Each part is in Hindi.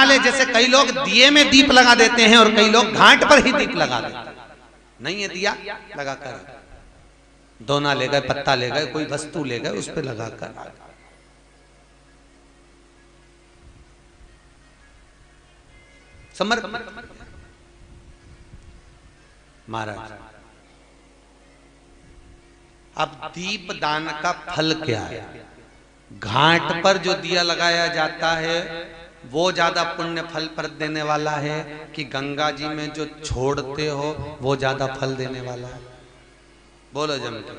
नहा ले। जैसे कई लोग दिए में दीप लगा देते हैं और कई लोग घाट पर ही दीप लगा देते हैं। नहीं है दिया लगा कर, दोना ले गए, पत्ता ले गए, कोई वस्तु ले गए, उस पर लगा कर समर्पण। महाराज अब दीप दान का फल क्या है? घाट पर जो दिया लगाया जाता है वो ज्यादा पुण्य फल पर देने वाला है कि गंगा जी में जो छोड़ते हो वो ज्यादा फल देने वाला है? बोलो जम के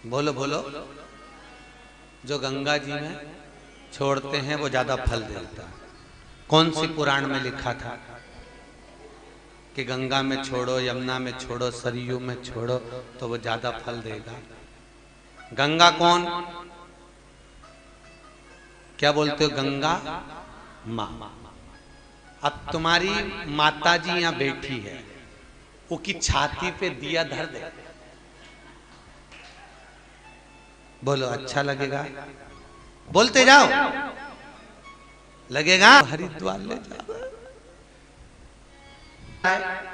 बोलो बोलो। जो गंगा जी में छोड़ते हैं वो ज्यादा फल देता है। कौन सी पुराण में लिखा था कि गंगा में छोड़ो, यमुना में छोड़ो, सरयू में छोड़ो तो वो ज्यादा फल देगा? गंगा कौन? क्या बोलते हो? गंगा माँ। अब तुम्हारी माता जी यहाँ बैठी है, वो की छाती पे दिया धर दे, बोलो अच्छा लगेगा? बोलते जाओ, लगेगा? हरिद्वार ले जा,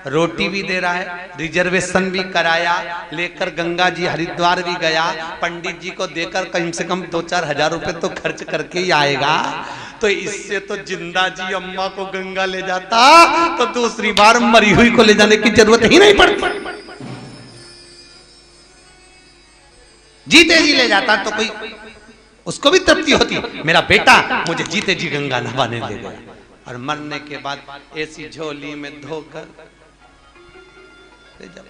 रोटी भी दे रहा है, रिजर्वेशन भी कराया, लेकर गंगा जी हरिद्वार भी गया, पंडित जी को देकर कम से कम 2-4 हजार रुपए तो खर्च करके ही आएगा। तो इससे तो जिंदा जी अम्मा को गंगा ले जाता तो दूसरी बार मरी हुई को ले जाने की जरूरत ही नहीं पड़ती। जीते जी ले जाता तो कोई उसको भी तृप्ति होती, मेरा बेटा मुझे जीते जी गंगा नहाने ले गया। और मरने के बाद ऐसी झोली में धोकर ले जाओ।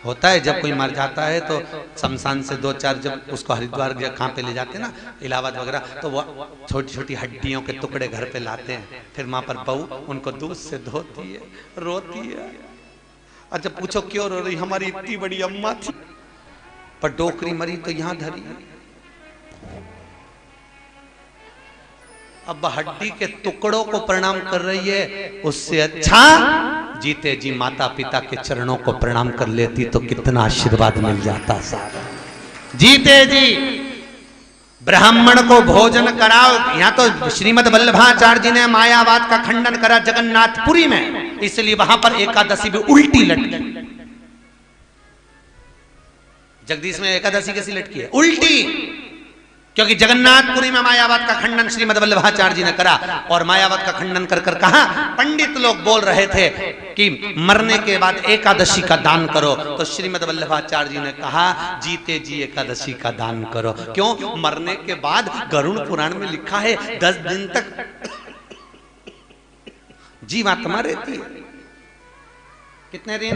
होता है जब कोई मर जाता है तो शमशान से 2-4 जब उसको हरिद्वार कहाँ पे ले जाते हैं ना, इलाहाबाद वगैरह, तो वो छोटी छोटी हड्डियों के टुकड़े घर पे लाते हैं। फिर वहां पर बहू उनको दूध से धोती है, रोती है। अच्छा पूछो क्यों रो रही? हमारी इतनी बड़ी अम्मा थी पर डोकरी मरी तो यहां धरी। अब हड्डी के टुकड़ों को प्रणाम कर रही है, उससे अच्छा जीते जी माता पिता के चरणों को प्रणाम कर लेती तो कितना आशीर्वाद मिल जाता सारा। जीते जी ब्राह्मण को भोजन कराओ। यहाँ तो श्रीमद वल्लभाचार्य जी ने मायावाद का खंडन करा जगन्नाथपुरी में, इसलिए वहां पर एकादशी भी उल्टी लटकी। जगदीश में एकादशी कैसी लटकी है? उल्टी। क्योंकि जगन्नाथपुरी में मायावाद का खंडन श्रीमद वल्लभाचार्य जी ने करा, और मायावाद का खंडन कर कर कहा, पंडित लोग बोल रहे थे कि मरने के बाद एकादशी का दान करो, तो श्रीमद वल्लभाचार्य जी ने कहा जीते जी एकादशी का दान करो। क्यों? मरने के बाद गरुड़ पुराण में लिखा है 10 दिन तक जीवात्मा रहती है। कितने दिन?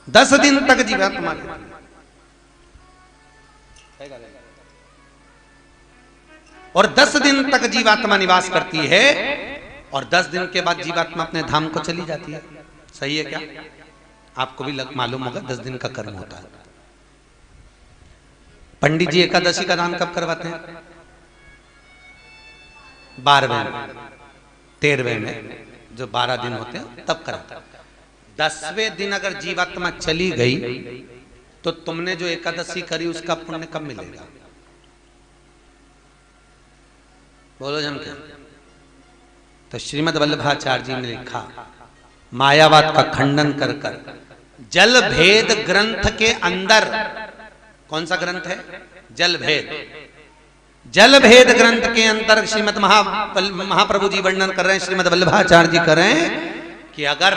10 दिन तक जीवात्मा और 10 दिन तक जीवात्मा निवास करती है, और 10 दिन के बाद जीवात्मा अपने धाम को चली जाती है। सही है क्या? आपको भी मालूम होगा 10 दिन का कर्म होता है। पंडित जी एकादशी का दान कब करवाते हैं? 12वें 13वें में, जो 12 दिन होते हैं तब कराते हैं। 10वें दिन अगर जीवात्मा चली गई तो तुमने जो एकादशी करी उसका पुण्य कब मिलेगा? बोलो जम के। तो श्रीमद वल्लभाचार्य जी ने लिखा मायावाद का खंडन कर कर, जल भेद ग्रंथ के अंदर, कौन सा ग्रंथ है? जल भेद। जल भेद ग्रंथ के अंदर श्रीमद महाप्रभु जी वर्णन कर रहे हैं, श्रीमद वल्लभाचार्य जी कर रहे हैं कि अगर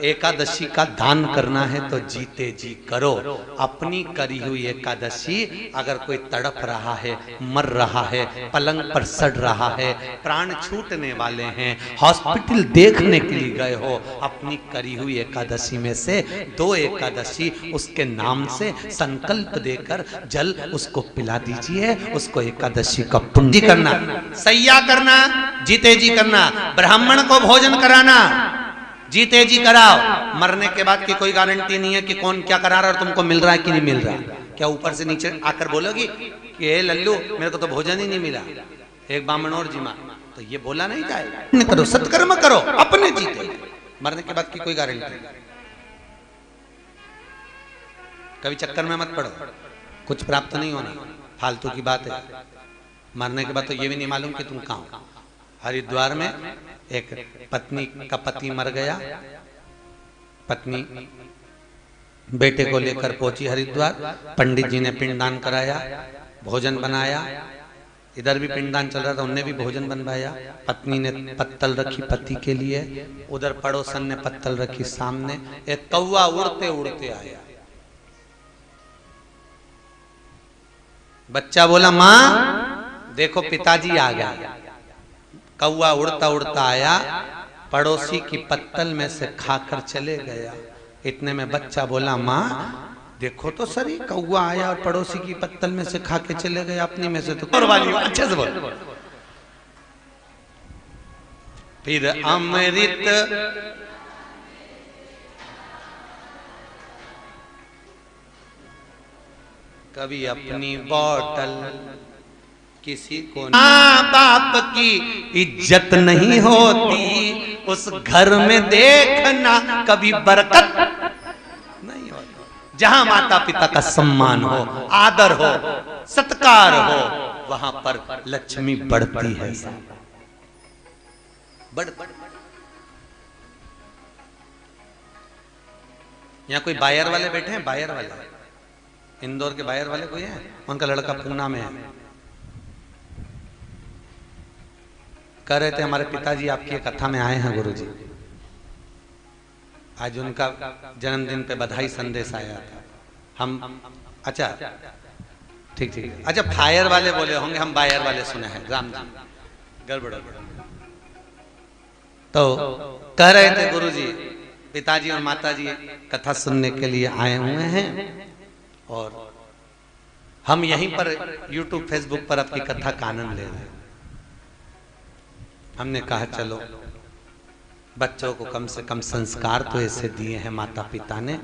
एकादशी का दान करना है तो जीते जी करो। अपनी करी हुई एकादशी अगर कोई तड़प रहा है, मर रहा है, पलंग पर सड़ रहा है, प्राण छूटने वाले हैं, हॉस्पिटल देखने के लिए गए हो, अपनी करी हुई एकादशी में से 2 एकादशी उसके नाम से संकल्प देकर जल उसको पिला दीजिए। उसको एकादशी का पुण्य करना, सैया करना, जीते जी करना, ब्राह्मण को भोजन कराना, जीते जी कराओ। मरने के बाद की कोई गारंटी नहीं है कि कौन क्या करा रहा है और तुमको मिल रहा है कि नहीं मिल रहा। क्या ऊपर से नीचे आकर बोलोगी कि हे लल्लू मेरे को तो भोजन ही नहीं मिला, एक बामण और जीमा, तो ये बोला नहीं जाएगा। करो, सत्कर्म करो, अपने जीते। मरने के बाद की कोई गारंटी नहीं। कभी चक्कर में मत पड़ो, कुछ प्राप्त नहीं होना, फालतू की बात है। मरने के बाद तो ये भी नहीं मालूम कि तुम कहाँ हो। हरिद्वार में एक पत्नी का पति मर गया, पत्नी बेटे को लेकर पहुंची हरिद्वार, पंडित जी ने पिंडदान कराया, भोजन बनाया, इधर भी पिंडदान चल रहा था, उनने भी भोजन बनवाया। पत्नी ने पत्तल रखी पति के लिए, उधर पड़ोसन ने पत्तल रखी सामने। एक कौवा उड़ते उड़ते आया, बच्चा बोला माँ देखो पिताजी आ गया। कौवा उड़ता उड़ता आया, पड़ोसी की पत्तल में से खाकर चले गया। इतने में बच्चा बोला माँ देखो तो सही, कौवा आया और पड़ोसी की पत्तल में से खा के चले गए, अपनी में से तो और वाली अच्छे से बोल। फिर अमृत कभी अपनी बोतल किसी को, माँ बाप की इज्जत नहीं होती, उस घर में देखना कभी बरकत नहीं होती। जहां माता पिता का सम्मान हो, आदर हो, सत्कार हो, वहां पर लक्ष्मी बढ़ती है। यहाँ कोई बायर वाले बैठे हैं, बायर वाले, इंदौर के बायर वाले कोई है? उनका लड़का पूना में है। कह रहे थे हमारे पिताजी आपकी कथा में आए हैं गुरुजी, आज उनका जन्मदिन पे बधाई संदेश आया था। हम अच्छा ठीक ठीक, अच्छा फायर वाले बोले होंगे, हम बायर वाले सुने हैं, राम जी गड़बड़। तो कह रहे थे गुरुजी पिताजी और माताजी कथा सुनने के लिए आए हुए हैं और हम यहीं पर YouTube फेसबुक पर आपकी कथा का आनंद ले रहे हैं। हमने कहा चलो बच्चों को कम से कम संस्कार तो ऐसे दिए हैं माता पिता ने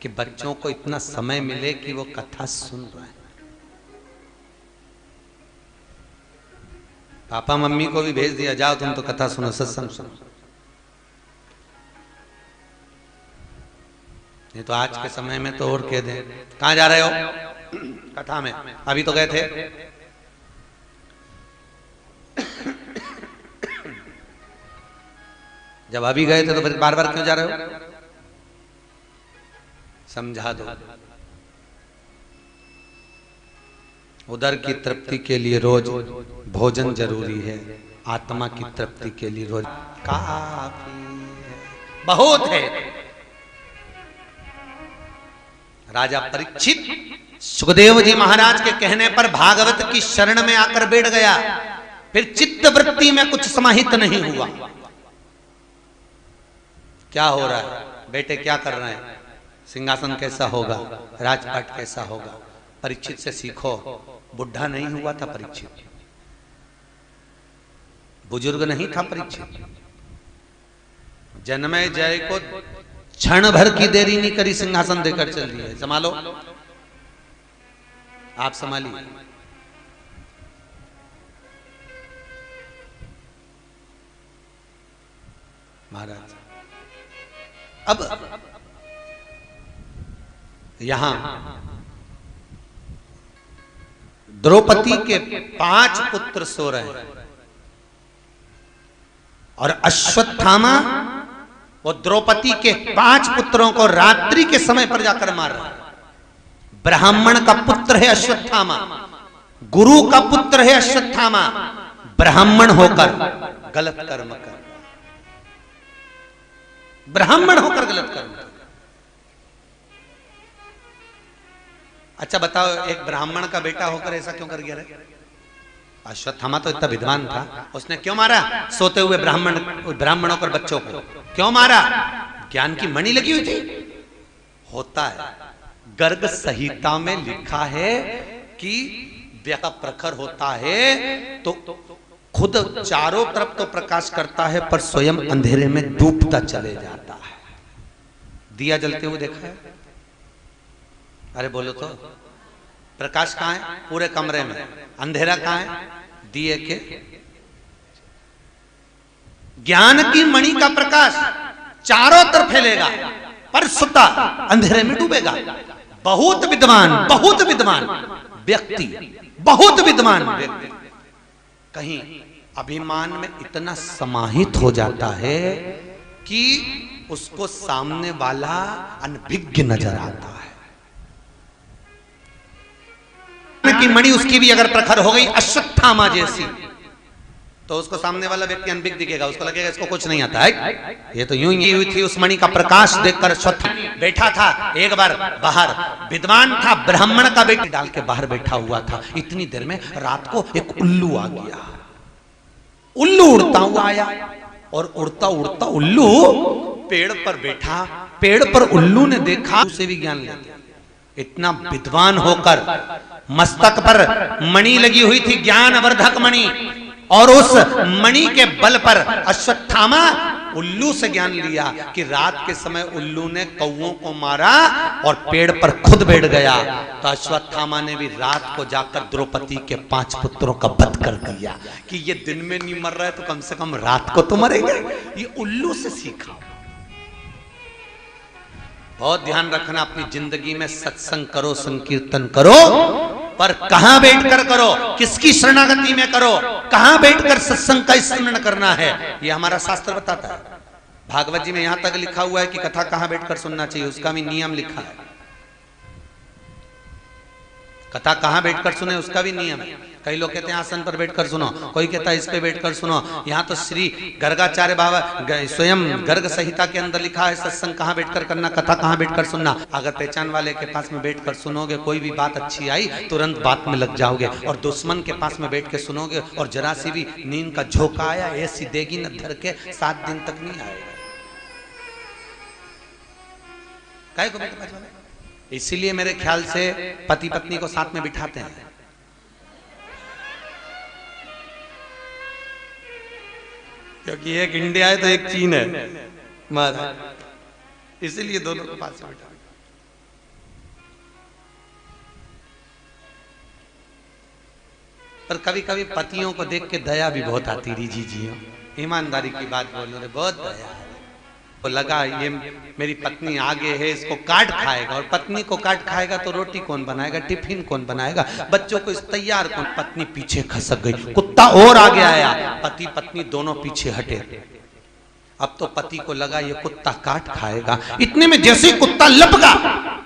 कि बच्चों को इतना समय मिले कि वो कथा सुन रहे हैं। पापा मम्मी को भी भेज दिया, जाओ तुम तो कथा सुनो, सत्संग सुनो। ये तो आज के समय में तो और कह दें कहाँ जा रहे हो कथा में, अभी तो गए थे। जब अभी गए थे तो फिर बार बार क्यों जा रहे हो? समझा दो। उदर की तृप्ति के लिए रोज भोजन जरूरी है, आत्मा की तृप्ति के लिए रोज काफी है, बहुत है। राजा परीक्षित सुखदेव जी महाराज के कहने पर भागवत की शरण में आकर बैठ गया, फिर चित्त वृत्ति में कुछ समाहित नहीं हुआ। क्या हो रहा है? बेटे क्या कर रहे हैं? सिंहासन कैसा होगा, राजपाट कैसा होगा? परीक्षित से सीखो। बुढ़ा नहीं हुआ था परीक्षित, बुजुर्ग नहीं था परीक्षित। जन्मे जय को क्षण भर की देरी नहीं करी, सिंहासन देकर चल दिए। संभालो, आप संभालिए। महाराज अब यहां द्रौपदी के 5 पुत्र सो रहे हैं और अश्वत्थामा वो द्रौपदी के 5 पुत्रों को रात्रि के समय पर जाकर मार रहा है। ब्राह्मण का पुत्र है अश्वत्थामा, गुरु का पुत्र है अश्वत्थामा, ब्राह्मण होकर गलत कर्म कर, ब्राह्मण होकर गलत कर्म कर। अच्छा बताओ, एक ब्राह्मण का बेटा होकर ऐसा क्यों कर गया रे? अश्वत्थामा तो इतना विद्वान था, उसने क्यों मारा सोते हुए ब्राह्मणों और बच्चों को? क्यों मारा? ज्ञान की मणि लगी हुई थी। होता है, गर्ग संहिता में लिखा है कि व्यक्ति प्रखर होता है तो खुद चारों तरफ तो प्रकाश करता है पर स्वयं अंधेरे में डूबता चले जाता है। दिया जलते हुए देखा है? अरे बोलो तो, प्रकाश कहाँ है? पूरे कमरे में। अंधेरा कहाँ है? दिए के। ज्ञान की मणि का प्रकाश चारों तरफ फैलेगा पर सुता अंधेरे में डूबेगा। बहुत विद्वान व्यक्ति, बहुत विद्वान व्यक्ति कहीं अभिमान में इतना समाहित हो जाता है कि उसको सामने वाला अनभिज्ञ नजर आता है। की मणि उसकी भी अगर प्रखर हो गई अश्वत्थामा जैसी, तो उसको सामने वाला व्यक्ति अनभिज्ञ दिखेगा, उसको लगेगा इसको कुछ नहीं आता है। ये तो यूं ही हुई थी। उस मणि का प्रकाश देखकर अश्वत्थ बैठा था एक बार बाहर, विद्वान था, ब्राह्मण का बेटी डाल के बाहर बैठा हुआ था। इतनी देर में रात को एक उल्लू आ गया। उल्लू उड़ता हुआ आया और उड़ता उड़ता उल्लू पेड़ पर बैठा। पेड़ पर उल्लू ने देखा, उसे भी ज्ञान ले गया। इतना विद्वान होकर मस्तक पर मणि लगी हुई थी, ज्ञानवर्धक मणि, और उस मणि के बल पर अश्वत्थामा उल्लू से ज्ञान लिया कि रात के समय उल्लू ने कौओं को मारा और पेड़ पर खुद बैठ गया। तो अश्वत्थामा ने भी रात को जाकर द्रौपदी के 5 पुत्रों का वध कर दिया कि ये दिन में नहीं मर रहा है तो कम से कम रात को तो मरेगा। ये उल्लू से सीखा। बहुत ध्यान रखना, अपनी जिंदगी में सत्संग करो, संकीर्तन करो, पर कहां बैठकर करो, किसकी शरणागति में करो, कहां बैठकर सत्संग का स्मरण करना है, यह हमारा शास्त्र बताता है। भागवत जी में यहां तक लिखा हुआ है कि कथा कहां बैठकर सुनना चाहिए, उसका भी नियम लिखा है। कथा कहां बैठकर सुने उसका भी नियम है। कई लोग कहते हैं आसन पर बैठकर सुनो, कोई कहता है इस पे बैठकर सुनो। यहाँ तो श्री गर्गाचार्य बाबा स्वयं गर्ग संहिता के अंदर लिखा है सत्संग कहाँ बैठकर करना, कथा कहाँ बैठकर सुनना। अगर पहचान वाले के पास में बैठकर सुनोगे, कोई भी बात अच्छी आई तुरंत बात में लग जाओगे, और दुश्मन के पास में बैठ के सुनोगे और जरा सी भी नींद का झोंका आया, ऐसी देगी न धर के 7 दिन तक नहीं आएगा। काहे को बैठे वाले? इसीलिए मेरे ख्याल से पति पत्नी को साथ में बिठाते हैं। क्योंकि एक इंडिया है तो एक चीन है, इसीलिए दोनों को पास में बिठा। पर कभी कभी पतियों को देख के दया भी बहुत आती। रिजी जी ईमानदारी की बात बोलो रे, बहुत दया है। तो लगा ये मेरी पत्नी आगे है, इसको काट खाएगा, और पत्नी को काट खाएगा तो रोटी कौन बनाएगा, टिफिन कौन बनाएगा, बच्चों को इस तैयार कौन। पत्नी पीछे खसक गई, कुत्ता और आगे आया, पति पत्नी दोनों पीछे हटे। अब तो पति को लगा ये कुत्ता काट खाएगा। इतने में जैसे कुत्ता लपका,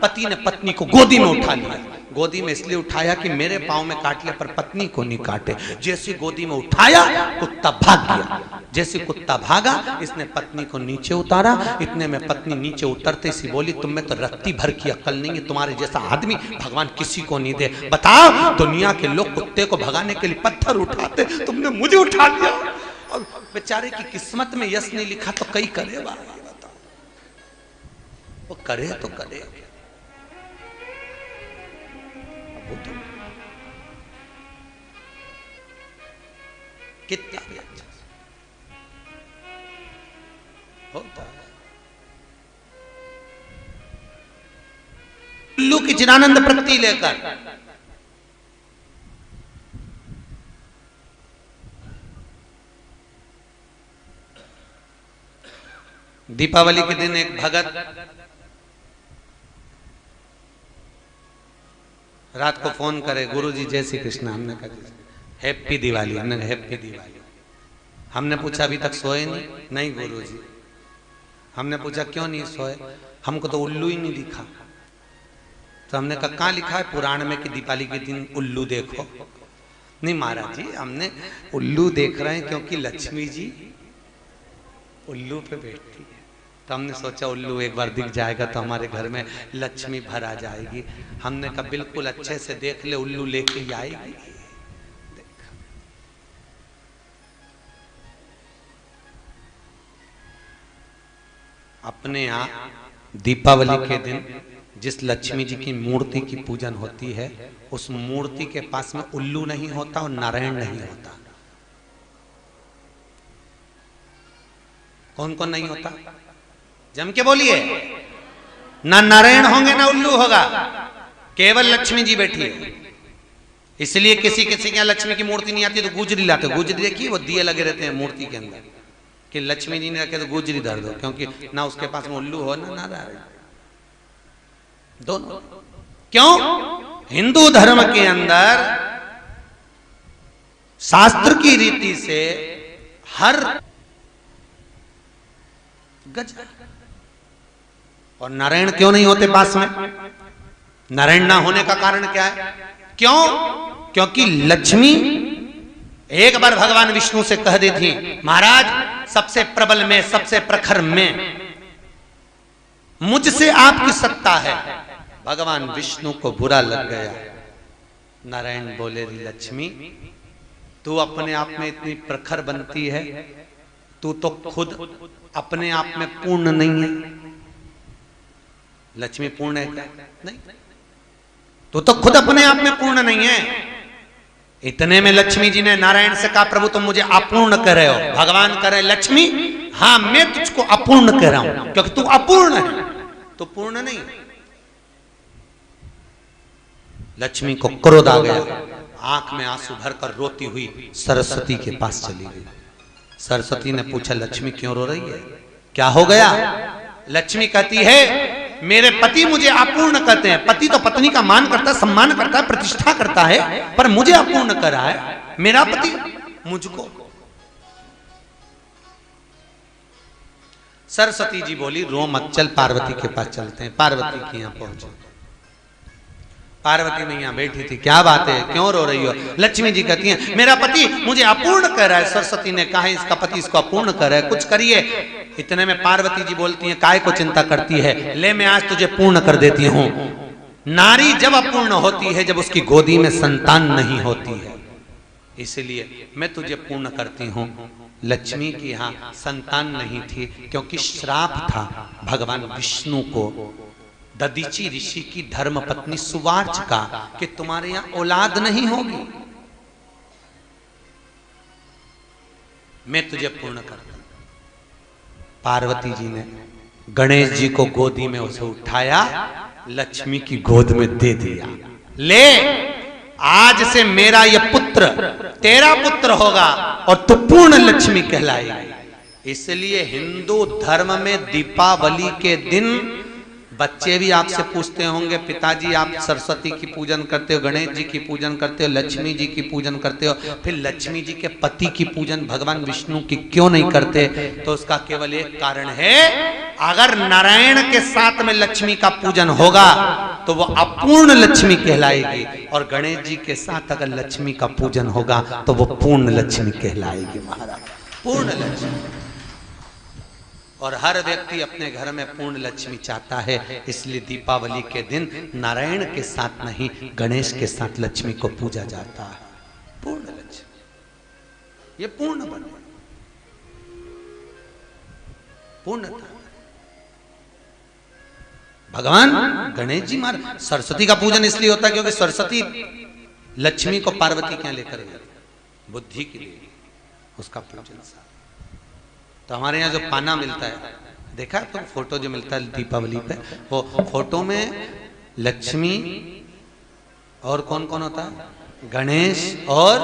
पति ने पत्नी को गोदी में उठा लिया। गोदी में इसलिए उठाया कि मेरे पांव में काट ले पर पत्नी को नहीं काटे। जैसे गोदी में उठाया कुत्ता भाग गया। जैसे कुत्ता भागा, इसने पत्नी को नीचे उतारा। इतने में पत्नी नीचे उतरते सी बोली, तुम में तो रत्ती भर की अक्ल नहीं है, तुम्हारे जैसा आदमी भगवान किसी को नहीं दे। बताओ, दुनिया के लोग कुत्ते को भगाने के लिए पत्थर उठाते, तुमने मुझे उठा लिया। और बेचारे की किस्मत में यश नहीं लिखा तो कई करे बात, ये बताओ। वो करे तो करे, तो कितना भी अच्छा होता है। उल्लू की चिदानंद प्रकृति लेकर दीपावली के दिन एक भगत रात को फोन करे, गुरुजी जय श्री कृष्ण। हमने कहा हैप्पी दिवाली। हमने कहा हैप्पी दिवाली। हमने पूछा अभी तक सोए नहीं? नहीं गुरुजी। हमने पूछा क्यों नहीं सोए? हमको तो उल्लू ही नहीं दिखा। तो हमने कहा कहाँ लिखा है पुराण में कि दीपावली के दिन उल्लू देखो? नहीं महाराज जी, हमने उल्लू देख रहे हैं क्योंकि लक्ष्मी जी उल्लू पे बैठती है। तो हमने सोचा उल्लू एक बार दिख जाएगा तो हमारे घर में लक्ष्मी भर आ जाएगी। हमने कहा बिल्कुल अच्छे से देख ले, उल्लू लेके ही आएगी। अपने यहाँ दीपावली के दिन जिस लक्ष्मी जी की मूर्ति की पूजन होती है, उस मूर्ति के पास में उल्लू नहीं होता और नारायण नहीं होता। कौन कौन नहीं होता? जम के बोलिए। ना नारायण होंगे ना उल्लू होगा, केवल लक्ष्मी जी बैठी है। इसलिए किसी किसी के यहाँ लक्ष्मी की मूर्ति नहीं आती तो गुजरी लाते। गुजरी देखिए, वो दिए लगे रहते हैं मूर्ति के अंदर कि लक्ष्मी जी ने रखे तो गुजरी धर दो, क्योंकि ना उसके पास में उल्लू हो ना नारायण, दोनों। क्यों? हिंदू धर्म के अंदर शास्त्र की रीति से हर गज, और नारायण क्यों नहीं होते पास में? नारायण ना होने का कारण क्या है? क्यों? क्योंकि लक्ष्मी एक बार भगवान विष्णु से कह दी थी, महाराज सबसे प्रबल में, सबसे प्रखर में मुझसे आपकी सत्ता है। भगवान विष्णु को बुरा लग गया। नारायण बोले, लक्ष्मी तू अपने आप में इतनी प्रखर बनती है, तू तो खुद अपने आप में पूर्ण नहीं है। लक्ष्मी पूर्ण है क्या? नहीं, तू तो खुद अपने आप में पूर्ण नहीं है। इतने में लक्ष्मी जी ने नारायण से कहा, प्रभु तुम मुझे अपूर्ण कह रहे हो। भगवान कह रहे, लक्ष्मी हाँ मैं तुझको अपूर्ण कह रहा हूं, क्योंकि तू अपूर्ण है, तो पूर्ण नहीं। लक्ष्मी को क्रोध आ गया, आंख में आंसू भरकर रोती हुई सरस्वती के पास चली गई। सरस्वती ने पूछा, लक्ष्मी क्यों रो रही है, क्या हो गया? लक्ष्मी कहती है, मेरे पति मुझे अपूर्ण कहते हैं। पति तो पत्नी का मान करता है, सम्मान करता है, प्रतिष्ठा करता है, पर मुझे अपूर्ण कर रहा है मेरा पति मुझको। सरस्वती जी बोली, रो मत, चल पार्वती के पास चलते हैं। पार्वती के यहां पहुंचे। पार्वती मैया बैठी थी, क्या बात है, क्यों रो रही हो? लक्ष्मी जी कहती हैं, मेरा पति मुझे अपूर्ण कर रहा है। सरस्वती ने कहा, इसका पति इसको अपूर्ण कर रहा है, कुछ करिए। इतने में पार्वती जी बोलती हैं, काय को चिंता करती है, ले मैं आज तुझे पूर्ण कर देती हूं। नारी जब अपूर्ण होती है, जब उसकी गोदी में संतान नहीं होती है, इसलिए मैं तुझे पूर्ण करती हूं। लक्ष्मी की यहां संतान नहीं थी, क्योंकि श्राप था भगवान विष्णु को ददीची ऋषि की धर्म पत्नी सुवार्च का, कि तुम्हारे यहां औलाद नहीं होगी, मैं तुझे पूर्ण करता। पार्वती जी ने गणेश जी को गोदी में उसे उठाया, लक्ष्मी की गोद में दे दिया। ले, आज से मेरा यह पुत्र तेरा पुत्र होगा और तू पूर्ण लक्ष्मी कहलाएगी। इसलिए हिंदू धर्म में दीपावली के दिन बच्चे भी आपसे पूछते होंगे, पिताजी आप सरस्वती की पूजन करते हो, गणेश जी की पूजन करते हो, लक्ष्मी जी की पूजन करते हो, फिर लक्ष्मी जी के पति की पूजन भगवान विष्णु की क्यों नहीं करते? तो उसका केवल एक कारण है, अगर नारायण के साथ में लक्ष्मी का पूजन होगा तो वो अपूर्ण लक्ष्मी कहलाएगी, और गणेश जी के साथ अगर लक्ष्मी का पूजन होगा तो वो पूर्ण लक्ष्मी कहलाएगी। महाराज, पूर्ण लक्ष्मी। और हर व्यक्ति अपने घर में पूर्ण लक्ष्मी चाहता है, इसलिए दीपावली के दिन नारायण के साथ नहीं, गणेश के साथ लक्ष्मी को पूजा जाता है। पूर्ण लक्ष्मी, ये पूर्ण बन, पूर्णता। भगवान गणेश जी महाराज, सरस्वती का पूजन इसलिए होता है क्योंकि सरस्वती लक्ष्मी को पार्वती क्या लेकर गई, बुद्धि की देवी, उसका पूजन। तो हमारे यहाँ जो पाना मिलता है, देखा तो फोटो जो मिलता है दीपावली पे, वो फोटो में लक्ष्मी और कौन कौन होता है, गणेश और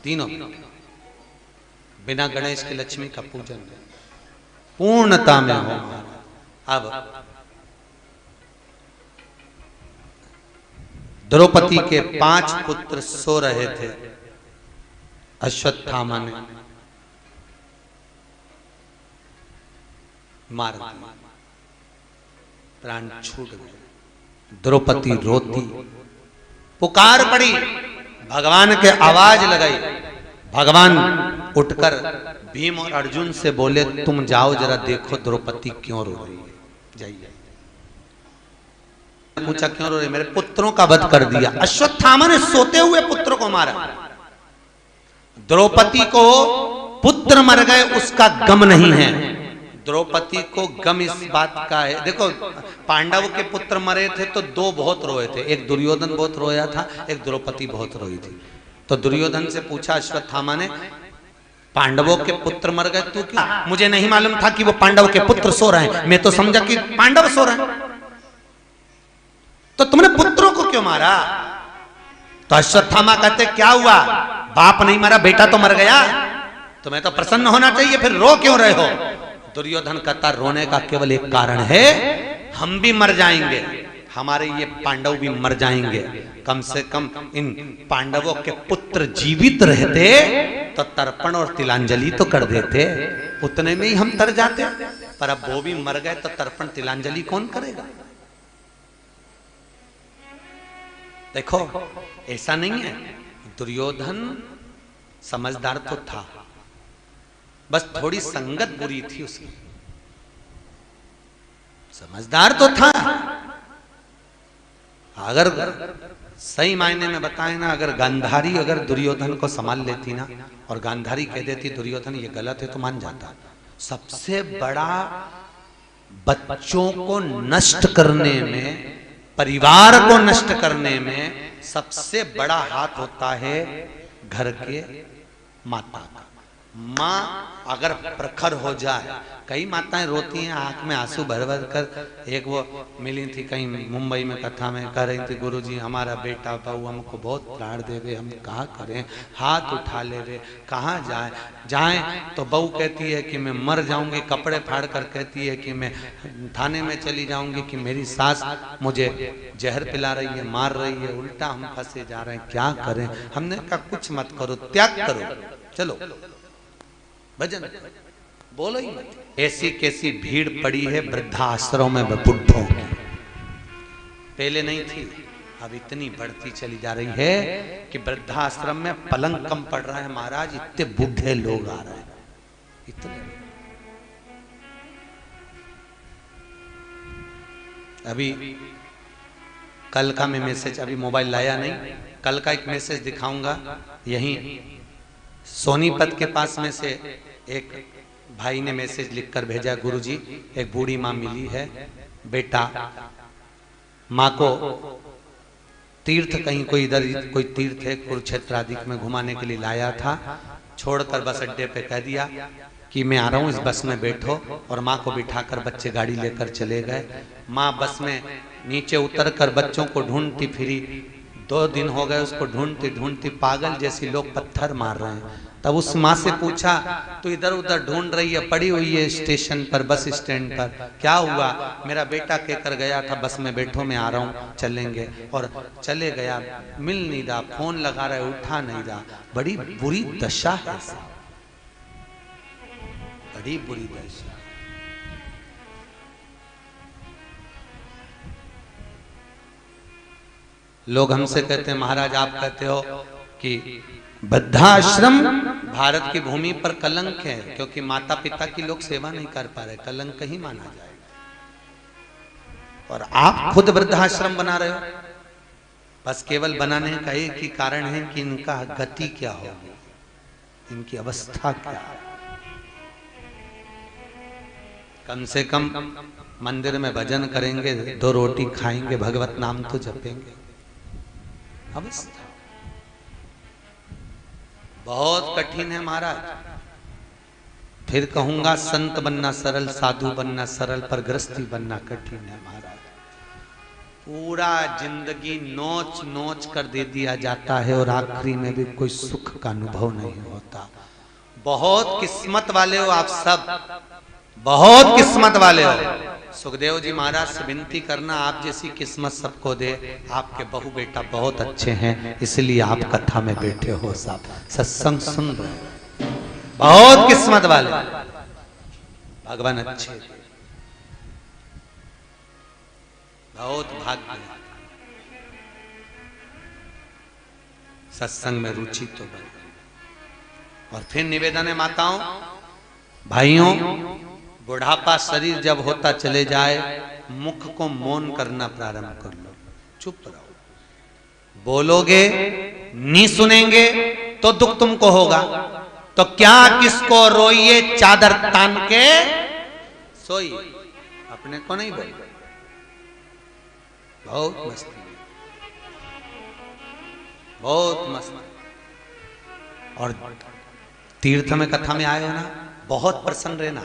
तीनों। बिना गणेश के लक्ष्मी का पूजन पूर्णता में हो। अब द्रौपदी के 5 पुत्र सो रहे थे, अश्वत्थामा ने मार दिया, प्राण छूट गए। द्रौपदी रोती, पुकार पड़ी, भगवान के आवाज लगाई। भगवान उठकर भीम और अर्जुन से बोले, तुम जाओ जरा देखो द्रौपदी क्यों रो रही है, जाइए। पूछा क्यों रो रही? मेरे पुत्रों का वध कर दिया। अश्वत्थामा ने सोते हुए पुत्र को मारा। द्रौपदी को पुत्र मर गए उसका गम नहीं है, द्रौपदी को गम इस बात का है। देखो, पांडव के पुत्र मरे थे तो 2 बहुत रोए थे, एक दुर्योधन बहुत रोया था, एक द्रौपदी बहुत रोई थी। तो दुर्योधन से पूछा अश्वत्थामा ने, पांडवों के पुत्र मर गए तू क्यों? मुझे नहीं मालूम था कि वो पांडव के पुत्र सो रहे हैं, मैं तो समझा कि पांडव सो रहे हैं, तो तुमने पुत्रों को क्यों मारा? तो अश्वत्थामा कहते, क्या हुआ, बाप नहीं मरा, बेटा तो मर गया, तुम्हें तो प्रसन्न होना चाहिए, फिर रो क्यों रहे हो? दुर्योधन कहता रोने का केवल एक कारण है, हम भी मर जाएंगे, हमारे ये पांडव भी मर जाएंगे। कम से कम इन पांडवों के पुत्र जीवित रहते तो तर्पण और तिलांजलि तो कर देते, उतने में ही हम तर जाते। पर अब वो भी मर गए तो तर्पण तिलांजलि कौन करेगा? देखो ऐसा नहीं है, दुर्योधन समझदार तो था, बस थोड़ी संगत बुरी थी उसकी। समझदार तो था, अगर सही मायने में बताए ना, अगर गांधारी अगर दुर्योधन को संभाल लेती ना और गांधारी कह देती दुर्योधन ये गलत है तो मान जाता। सबसे बड़ा बच्चों को नष्ट करने में, परिवार को नष्ट करने में सबसे बड़ा हाथ होता है घर के माता का। माँ अगर प्रखर हो जाए, कई माताएं रोती हैं आंख में आंसू भर भर कर। एक वो मिली थी कहीं मुंबई में, कथा में कह रही थी गुरुजी हमारा बेटा बहू हमको बहुत प्राण दे रहे, हम कहाँ करें, हाथ उठा ले रहे, कहाँ जाए जाए। तो बहू कहती है कि मैं मर जाऊंगी, कपड़े फाड़ कर कहती है कि मैं थाने में चली जाऊंगी, कि मेरी सास मुझे जहर पिला रही है, मार रही है, उल्टा हम फंसे जा रहे हैं, क्या करें। हमने कहा कुछ मत करो, त्याग करो, चलो भजन बोलो ही मत। ऐसी कैसी भीड़ पड़ी है वृद्धाश्रम में बुढ़ों की, पहले नहीं थी, अब इतनी बढ़ती चली जा रही है कि वृद्धाश्रम में पलंग कम पड़ रहा है महाराज, इतने बूढ़े लोग आ रहे हैं, इतने। अभी कल का मैं मैसेज, अभी मोबाइल लाया नहीं, कल का एक मैसेज दिखाऊंगा। यहीं सोनीपत के पास में से एक भाई ने मैसेज लिखकर भेजा, गुरुजी एक बूढ़ी माँ मिली है, बेटा माँ को तीर्थ कहीं कोई इधर कोई तीर्थ है कुरुक्षेत्र आदि में घुमाने के लिए लाया था, छोड़कर बस अड्डे पे कह दिया कि मैं आ रहा हूँ, इस बस में बैठो, और माँ को बिठाकर बच्चे गाड़ी लेकर चले गए। माँ बस में नीचे उतरकर बच्चों को ढूंढती फिरी, 2 दिन हो गए उसको ढूंढती ढूंढती, पागल जैसी लोग पत्थर मार रहे हैं। तब उस माँ से पूछा तो इधर उधर ढूंढ रही है, पड़ी हुई है स्टेशन पर, बस स्टैंड पर, क्या हुआ? मेरा बेटा कहकर गया था बस में बैठो मैं आ रहा हूँ चलेंगे, और चले गया, मिल नहीं रहा, फोन लगा रहा है उठा नहीं रहा। बड़ी बुरी दशा है, बड़ी बुरी दशा। लोग हमसे कहते हैं महाराज आप कहते हो कि वृद्धाश्रम भारत की भूमि पर कलंक है, क्योंकि माता पिता की लोग सेवा नहीं कर पा रहे, कलंक ही माना जाएगा। और आप खुद वृद्धाश्रम बना रहे हो, बस केवल बनाने का एक ही कारण है कि इनका गति क्या होगी, इनकी अवस्था क्या है। कम से कम मंदिर में भजन करेंगे, 2 रोटी खाएंगे, भगवत नाम तो जपेंगे। अवस्था बहुत कठिन है महाराज। फिर कहूंगा संत बनना सरल, साधु बनना सरल, पर गृहस्थी बनना कठिन है महाराज। पूरा जिंदगी नोच नोच कर दे दिया जाता है और आखिरी में भी कोई सुख का अनुभव नहीं होता। बहुत किस्मत वाले हो आप सब, बहुत किस्मत वाले हो। सुखदेव जी महाराज से विनती करना आप जैसी किस्मत सबको दे। आपके बहू बेटा बहुत अच्छे हैं, इसलिए आप कथा में बैठे हो, सब सत्संग सुन रहे हो, बहुत किस्मत वाले, भगवान अच्छे, बहुत भाग्य। सत्संग में रुचि तो बने। और फिर निवेदन है माताओं भाइयों, बुढ़ापा शरीर जब होता चले जाए, मुख को मौन करना प्रारंभ कर लो, चुप रहो। बोलोगे नहीं सुनेंगे तो दुख तुमको होगा, तो क्या किसको रोइए चादर तान के सोई, अपने को नहीं बोल। बहुत मस्ती, बहुत मस्ती। और तीर्थ में कथा में आए हो ना, बहुत प्रसन्न रहना,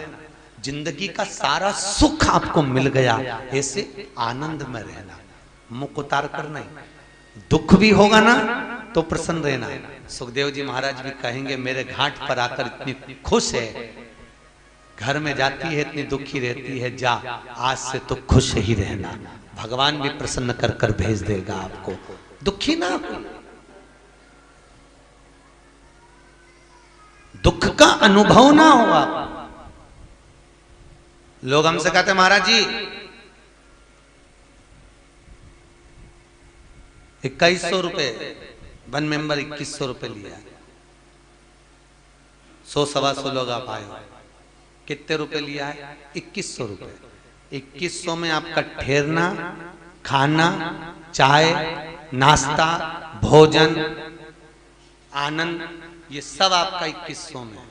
जिंदगी का सारा सुख आपको मिल गया, ऐसे आनंद में रहना, मुख उतार कर नहीं। दुख भी होगा ना तो प्रसन्न रहना। सुखदेव जी महाराज भी कहेंगे मेरे घाट पर आकर इतनी खुश है, घर में जाती है इतनी दुखी रहती है, जा आज से तो खुश ही रहना, भगवान भी प्रसन्न कर कर भेज देगा आपको, दुखी ना हो। दुख का अनुभव ना हो आप। लोग हमसे कहते महाराज जी 2100 रुपए, वन मेंबर 2100 रुपए लिया, 100-125 लोग आप आए हो, कितने रुपए लिया है? 2100 रुपए। 2100 में आपका ठहरना, खाना, चाय, नाश्ता, भोजन, आनंद, ये सब आपका 2100 में।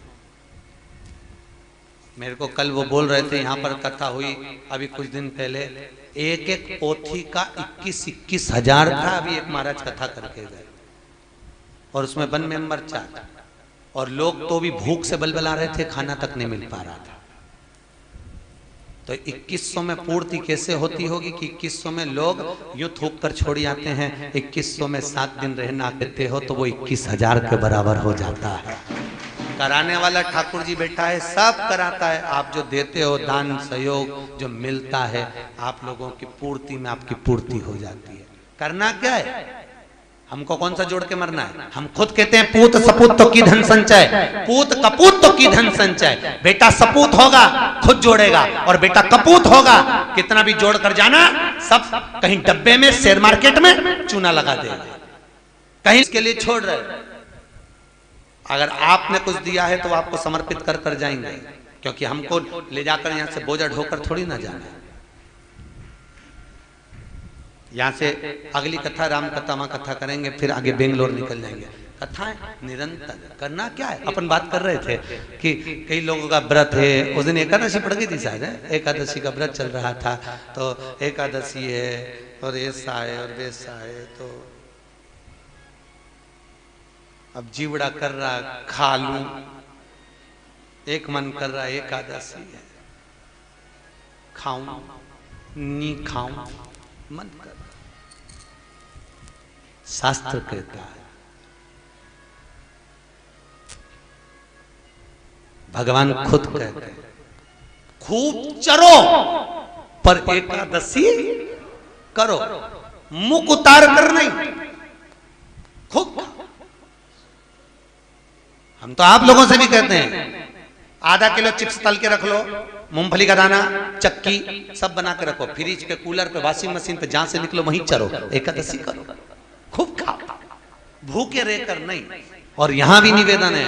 मेरे को कल वो बोल रहे थे, यहाँ पर कथा हुई अभी कुछ दिन पहले, एक एक पोथी का 21-21 हजार था। अभी एक महाराज कथा करके गए और उसमें वन मेंबर 4, और लोग तो भी भूख से बलबला रहे थे, खाना तक नहीं मिल पा रहा था। तो 2100 में पूर्ति कैसे होती होगी कि 2100 में लोग यूं थूक कर छोड़ आते हैं, 2100 में 7 दिन रहना कहते हो तो वो 21,000 के बराबर हो जाता है। कराने वाला ठाकुर जी बैठा है, सब कराता है। आप जो देते हो दान सहयोग जो मिलता है, आप लोगों की पूर्ति में आपकी पूर्ति हो जाती है। करना क्या है? हमको कौन सा जोड़ के मरना है? हम खुद कहते हैं पूत सपूत तो की धन संचय, पूत कपूत तो की धन संचय। बेटा सपूत होगा खुद जोड़ेगा, और बेटा कपूत होगा कितना भी जोड़ कर जाना, सब कहीं डब्बे में शेयर मार्केट में चूना लगा देगा, कहीं इसके लिए छोड़ रहे। अगर आपने कुछ दिया है तो आपको समर्पित कर कर जाएंगे, क्योंकि हमको ले जाकर यहाँ से बोझा ढोकर थोड़ी ना जाना है। यहाँ से अगली कथा राम कथा माँ कथा करेंगे, फिर आगे बेंगलोर निकल जाएंगे। कथाएं निरंतर करना क्या है? अपन बात कर रहे थे कि कई लोगों का व्रत है, उस दिन एकादशी पड़ गई थी शायद, एकादशी का व्रत चल रहा था, तो एकादशी है और ऐसा है और वैसा है, तो अब जीवड़ा कर रहा खा लूं, एक मन कर रहा एकादशी है खाऊं नी खाऊं, मन कर। शास्त्र कहता है, भगवान खुद कहते हैं, खूब चरो पर एकादशी करो, मुख उतार कर नहीं, खूब। हम तो आप लोगों से भी कहते हैं, आधा किलो चिप्स तल के रख लो, मूंगफली का दाना, चक्की सब बना के रखो, फ्रिज पे, कूलर पे, वॉशिंग मशीन पे, जहां से निकलो वहीं चरो, एकादशी करो, खूब खाओ, भूखे रहकर नहीं। और यहां भी निवेदन है,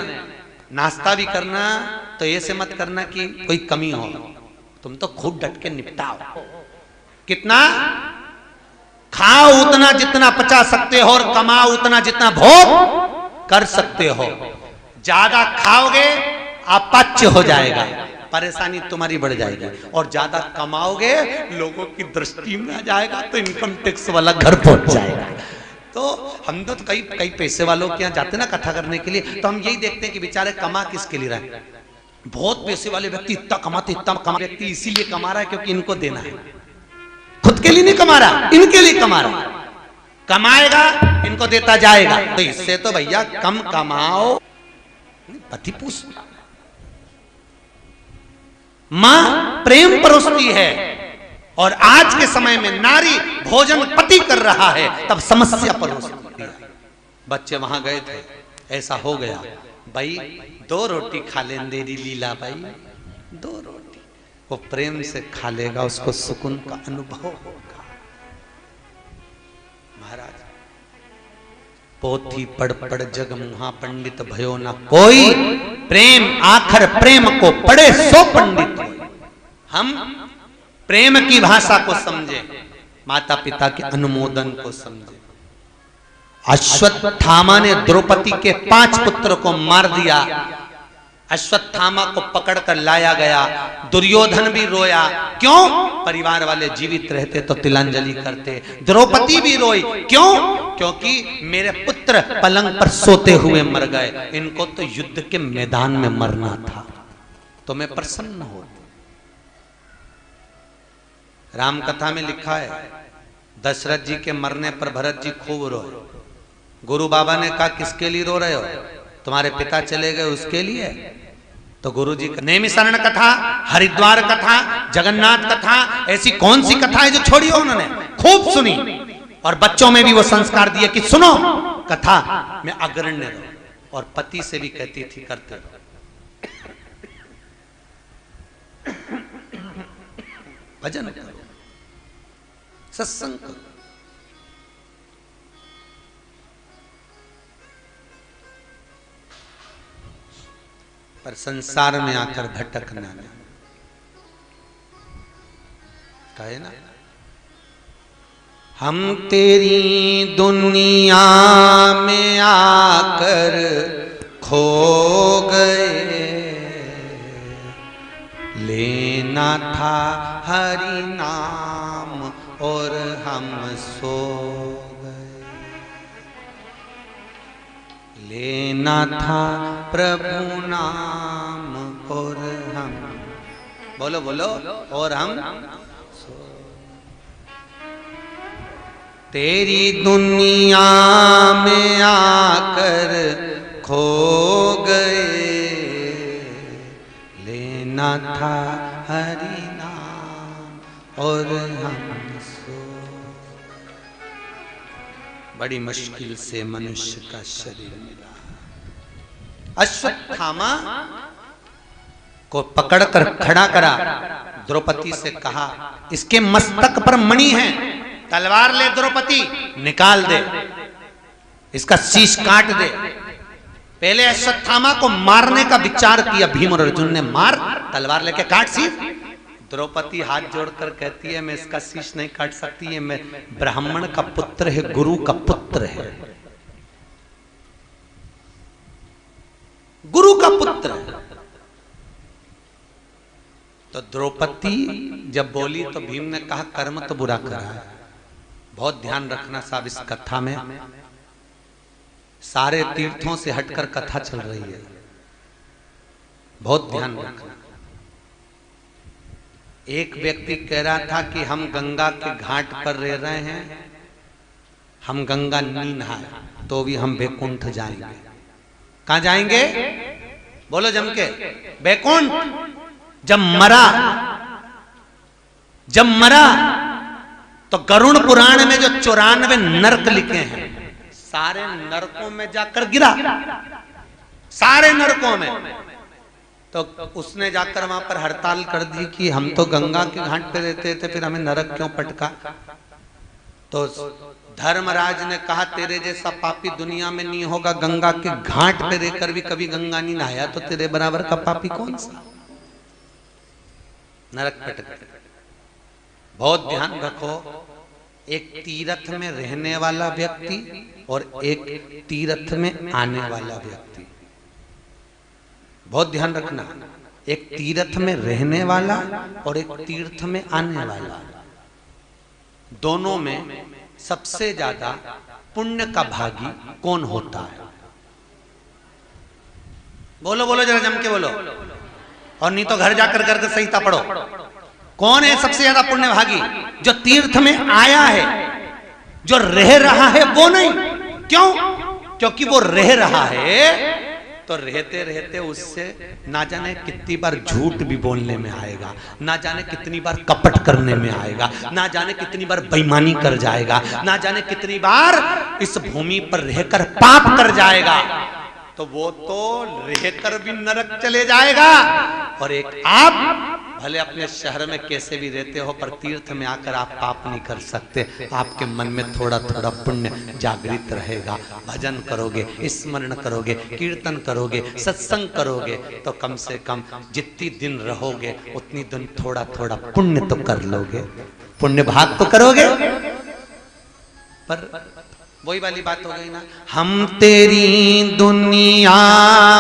नाश्ता भी करना तो ऐसे मत करना कि कोई कमी हो, तुम तो खूब डट के निपटाओ। कितना खाओ? उतना जितना पचा सकते हो, और कमाओ उतना जितना भोग कर सकते हो। ज्यादा खाओगे अपच हो जाएगा, परेशानी तुम्हारी बढ़ जाएगी, और ज्यादा कमाओगे लोगों की दृष्टि में आ जाएगा तो इनकम टैक्स वाला घर पहुंच जाएगा। तो हम तो कई पैसे वालों के यहाँ जाते ना कथा करने के लिए, तो हम यही देखते हैं कि बेचारे कमा किसके लिए रहे। बहुत पैसे वाले व्यक्ति इतना कमाते, इतना कमा, व्यक्ति इसीलिए कमा रहा है क्योंकि इनको देना है, खुद के लिए नहीं कमा रहा, इनके लिए कमा रहा। कमाएगा इनको देता जाएगा, तो इससे तो भैया कम कमाओ, पति पूछ। मां प्रेम परोसती है, और आज के समय में नारी भोजन पति कर रहा है, तब समस्या परोसती है। बच्चे वहां गए थे, ऐसा हो गया, भाई 2 रोटी खा लें देरी लीला भाई, 2 रोटी। वो प्रेम से खा लेगा, उसको सुकून का अनुभव होगा। महाराज पोथी पढ़ पढ़ जग मुहा पंडित भयो ना कोई, प्रेम आखर प्रेम को पढ़े सो पंडित। हम प्रेम की भाषा को समझे, माता पिता के अनुमोदन को समझे। अश्वत्थामा ने द्रौपदी के 5 पुत्र को मार दिया, अश्वत्थामा को पकड़कर लाया गया, दुर्योधन भी रोया। क्यों? परिवार वाले जीवित रहते तो तिलांजलि करते। द्रौपदी भी रोई, क्यों? क्योंकि मेरे पुत्र पलंग पर सोते हुए मर गए, इनको तो युद्ध के मैदान में मरना था, तो मैं प्रसन्न हो। राम कथा में लिखा है, दशरथ जी के मरने पर भरत जी खूब रोए। गुरु बाबा ने कहा किसके लिए रो रहे हो? तुम्हारे पिता चले गए उसके लिए? तो गुरुजी का नैमिषारण्य कथा, हरिद्वार कथा, जगन्नाथ कथा, ऐसी कौन सी कथा है जो छोड़ी हो उन्होंने? खूब सुनी और बच्चों में भी वो संस्कार दिए कि सुनो कथा में अग्रण्य रहो, और पति से भी कहती थी करते रहो। भजन करो, सत्संग करो। पर संसार में आकर भटकना नहीं, कहे ना हम तेरी दुनिया में आकर खो गए, लेना था हरि नाम और हम सो गए, लेना था प्रभु नाम और हम, बोलो बोलो, और हम सो। तेरी दुनिया में आकर खो गए, लेना था हरि नाम और हम सो। बड़ी मुश्किल से मनुष्य का शरीर मिला। अश्वत्थामा को पकड़कर खड़ा करा, द्रौपदी से कहा इसके मस्तक पर मणि है, तलवार ले द्रौपदी, निकाल दे, इसका शीश काट दे। पहले अश्वत्थामा को मारने का विचार किया भीम और अर्जुन ने, मार तलवार लेके काट शीश। द्रौपदी हाथ जोड़कर कहती है मैं इसका शीश नहीं काट सकती, है मैं ब्राह्मण का पुत्र है, गुरु का पुत्र है, गुरु का पुत्र है। तो द्रौपदी जब बोली तो भीम ने कहा कर्म तो बुरा करा है। बहुत ध्यान रखना साहब, इस कथा में सारे तीर्थों से हटकर कथा चल रही है, बहुत ध्यान रखना। एक व्यक्ति कह रहा था कि हम गंगा के घाट पर रह रहे हैं, हम गंगा नहीं नहाए तो भी हम बैकुंठ जाएंगे। कहां जाएंगे? बोलो जम के, बैकुंठ। जब मरा तो गरुड़ पुराण में जो 94 नरक लिखे हैं, सारे नरकों में जाकर गिरा, सारे नरकों में। तो उसने जाकर वहां पर हड़ताल कर दी कि हम तो गंगा के घाट पे रहते थे, फिर हमें नरक क्यों पटका? तो धर्मराज ने कहा तेरे जैसा पापी दुनिया में नहीं होगा, गंगा के घाट पे रहकर भी कभी गंगा नहीं नहाया तो तेरे बराबर का पापी कौन सा? नरक पटक। बहुत ध्यान रखो, एक तीर्थ में रहने वाला व्यक्ति और एक तीर्थ में आने वाला व्यक्ति, बहुत ध्यान रखना। एक तीर्थ में रहने वाला और एक तीर्थ में आने वाला, दोनों में सबसे ज्यादा पुण्य का भागी कौन होता है? बोलो बोलो जरा जम के बोलो, और नहीं तो घर जाकर करके संहिता पढ़ो। कौन है सबसे ज्यादा पुण्य भागी? जो तीर्थ में आया है, जो रह रहा है वो नहीं। क्यों? क्योंकि वो रह रहा है तो रहते रहते उससे ना जाने कितनी बार झूठ भी बोलने में आएगा, ना जाने कितनी बार कपट करने में आएगा, ना जाने कितनी बार बेईमानी कर जाएगा, ना जाने कितनी बार इस भूमि पर रहकर पाप कर जाएगा। तो वो तो रहकर भी नरक चले जाएगा। और एक आप भले अपने शहर में कैसे भी रहते हो, पर तीर्थ में आकर आप पाप नहीं कर सकते। आपके मन में थोड़ा थोड़ा पुण्य जागृत रहेगा। भजन करोगे, स्मरण करोगे, कीर्तन करोगे, सत्संग करोगे, तो कम से कम जितनी दिन रहोगे उतनी दिन थोड़ा थोड़ा पुण्य तो कर लोगे, पुण्य भाग तो करोगे। पर वही वाली बात हो गई ना, हम तेरी दुनिया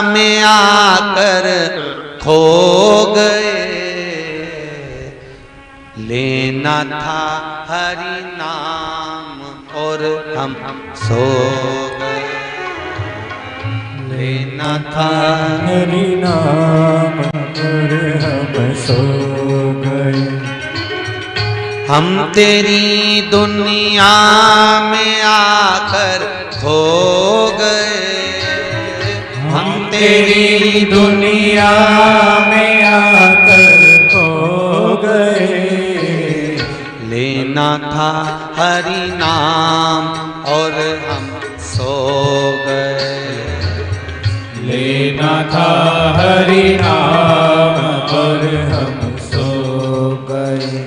में आकर खो गए, लेना था हरि नाम और हम सो गए, लेना था हरि नाम और हम सो गए। हम तेरी दुनिया में आकर खो गए, हम तेरी दुनिया में आकर खो गए। लेना था हरि नाम और हम सो गए। लेना था हरि नाम और हम सो गए।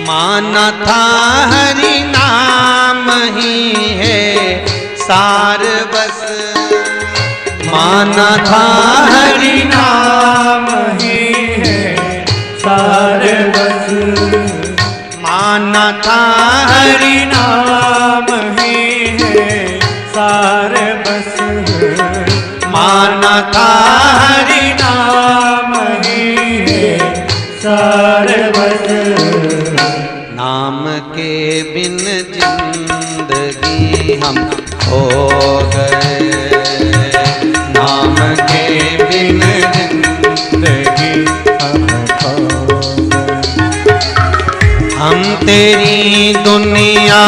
माना था हरि नाम ही है सार बस। माना था हरि नाम ही है सार बस। माना था हरि नाम ही है सार बस। माना था हरि नाम ही है सार बस। नाम के बिन जिंदगी हम हो गए। नाम के बिन जिंदगी हम खो गए। हम तेरी दुनिया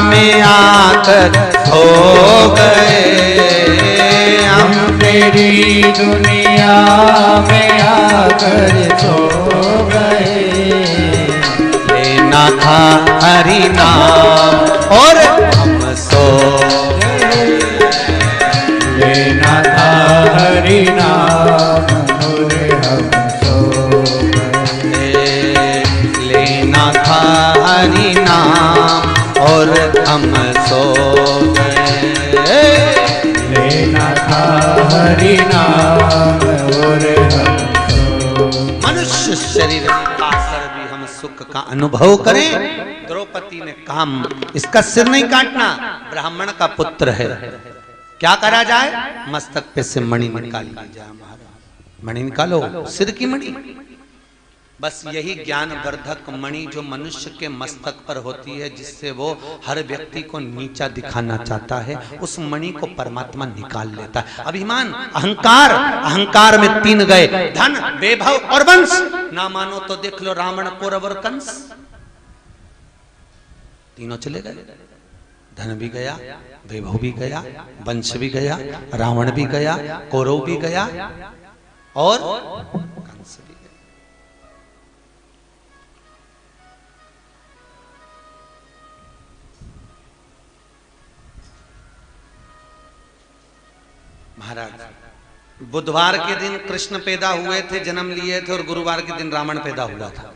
में आकर खो गए। हम तेरी दुनिया में आकर सो गए। लेना था हरि नाम और हम सो गए। लेना था हरि नाम और हम सो गए। लेना था हरि नाम और हम सो गए। लेना था हरि नाम और हम सो गए। मनुष्य शरीर पाकर भी हम सुख का अनुभव करें। द्रौपदी ने कहा इसका सिर नहीं काटना, ब्राह्मण का पुत्र है। क्या करा जाए? मस्तक पे से मणि निकाल ली जाए। महाराज मणि निकालो, सिर की मणि। बस यही ज्ञान वर्धक मणि जो मनुष्य के मस्तक पर होती है, जिससे वो हर व्यक्ति को नीचा दिखाना चाहता है, उस मणि को परमात्मा निकाल लेता है। अभिमान, अहंकार, अहंकार में तीन गए, धन, वैभव और वंश। ना मानो तो देख लो रावण, कौरव और कंस, तीनों चले गए। धन भी गया, वैभव भी गया, वंश भी गया, रावण भी गया, कौरव भी गया और कंस भी गया। महाराज बुधवार के दिन कृष्ण पैदा हुए थे, जन्म लिए थे, और गुरुवार के दिन रावण पैदा हुआ था।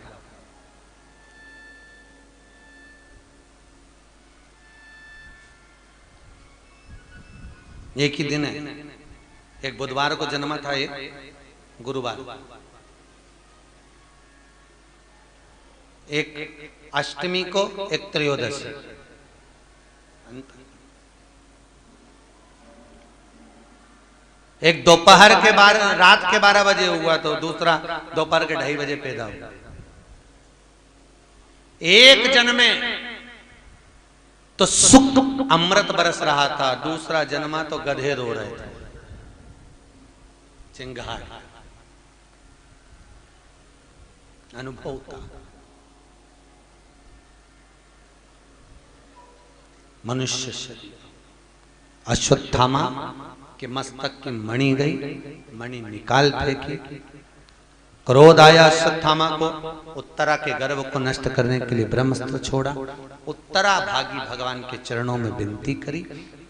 एक ही दिन है, एक बुधवार को जन्मा था, एक गुरुवार, एक अष्टमी को, एक त्रयोदशी। एक दोपहर के रात के 12 बजे हुआ, तो दूसरा दोपहर के 2:30 बजे पैदा हुआ। एक जन्मे तो सुख अमृत बरस रहा था, दूसरा जन्मा तो गधे रो रहे थे, चिंगार। अनुभव का मनुष्य शरीर। अश्वत्थामा के मस्तक की मणि गई, मणि निकाल फेंकी। क्रोध आया अश्वत्थामा को, उत्तरा के गर्भ को नष्ट करने के लिए ब्रह्मास्त्र छोड़ा। उत्तरा भागी भगवान के चरणों में विनती करी,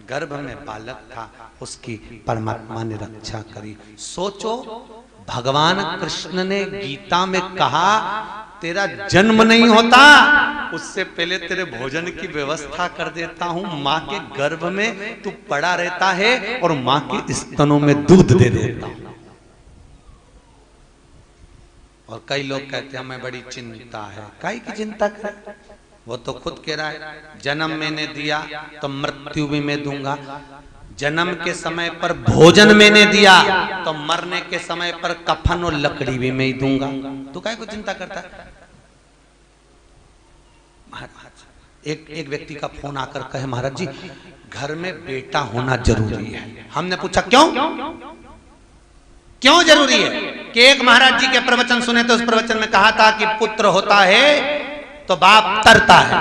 गर्भ में बालक था, उसकी परमात्मा ने रक्षा करी। सोचो, भगवान कृष्ण ने गीता में कहा तेरा जन्म नहीं होता उससे पहले तेरे भोजन की व्यवस्था कर देता हूं, मां के गर्भ में तू पड़ा रहता है और मां के स्तनों में दूध दे देता हूं। और कई लोग कहते हैं हमें बड़ी चिंता है। काई की चिंता कर? वो तो खुद कह रहा है जन्म मैंने दिया तो मृत्यु भी मैं दूंगा, जन्म के समय पर भोजन मैंने दिया तो मरने के समय पर कफन और लकड़ी भी मैं ही दूंगा। तो काहे को चिंता करता है? एक व्यक्ति का फोन आकर कहे महाराज जी घर में बेटा होना जरूरी है। हमने पूछा क्यों क्यों जरूरी है? कि एक महाराज जी के प्रवचन सुने तो उस प्रवचन में कहा था कि पुत्र होता है तो बाप तरता है।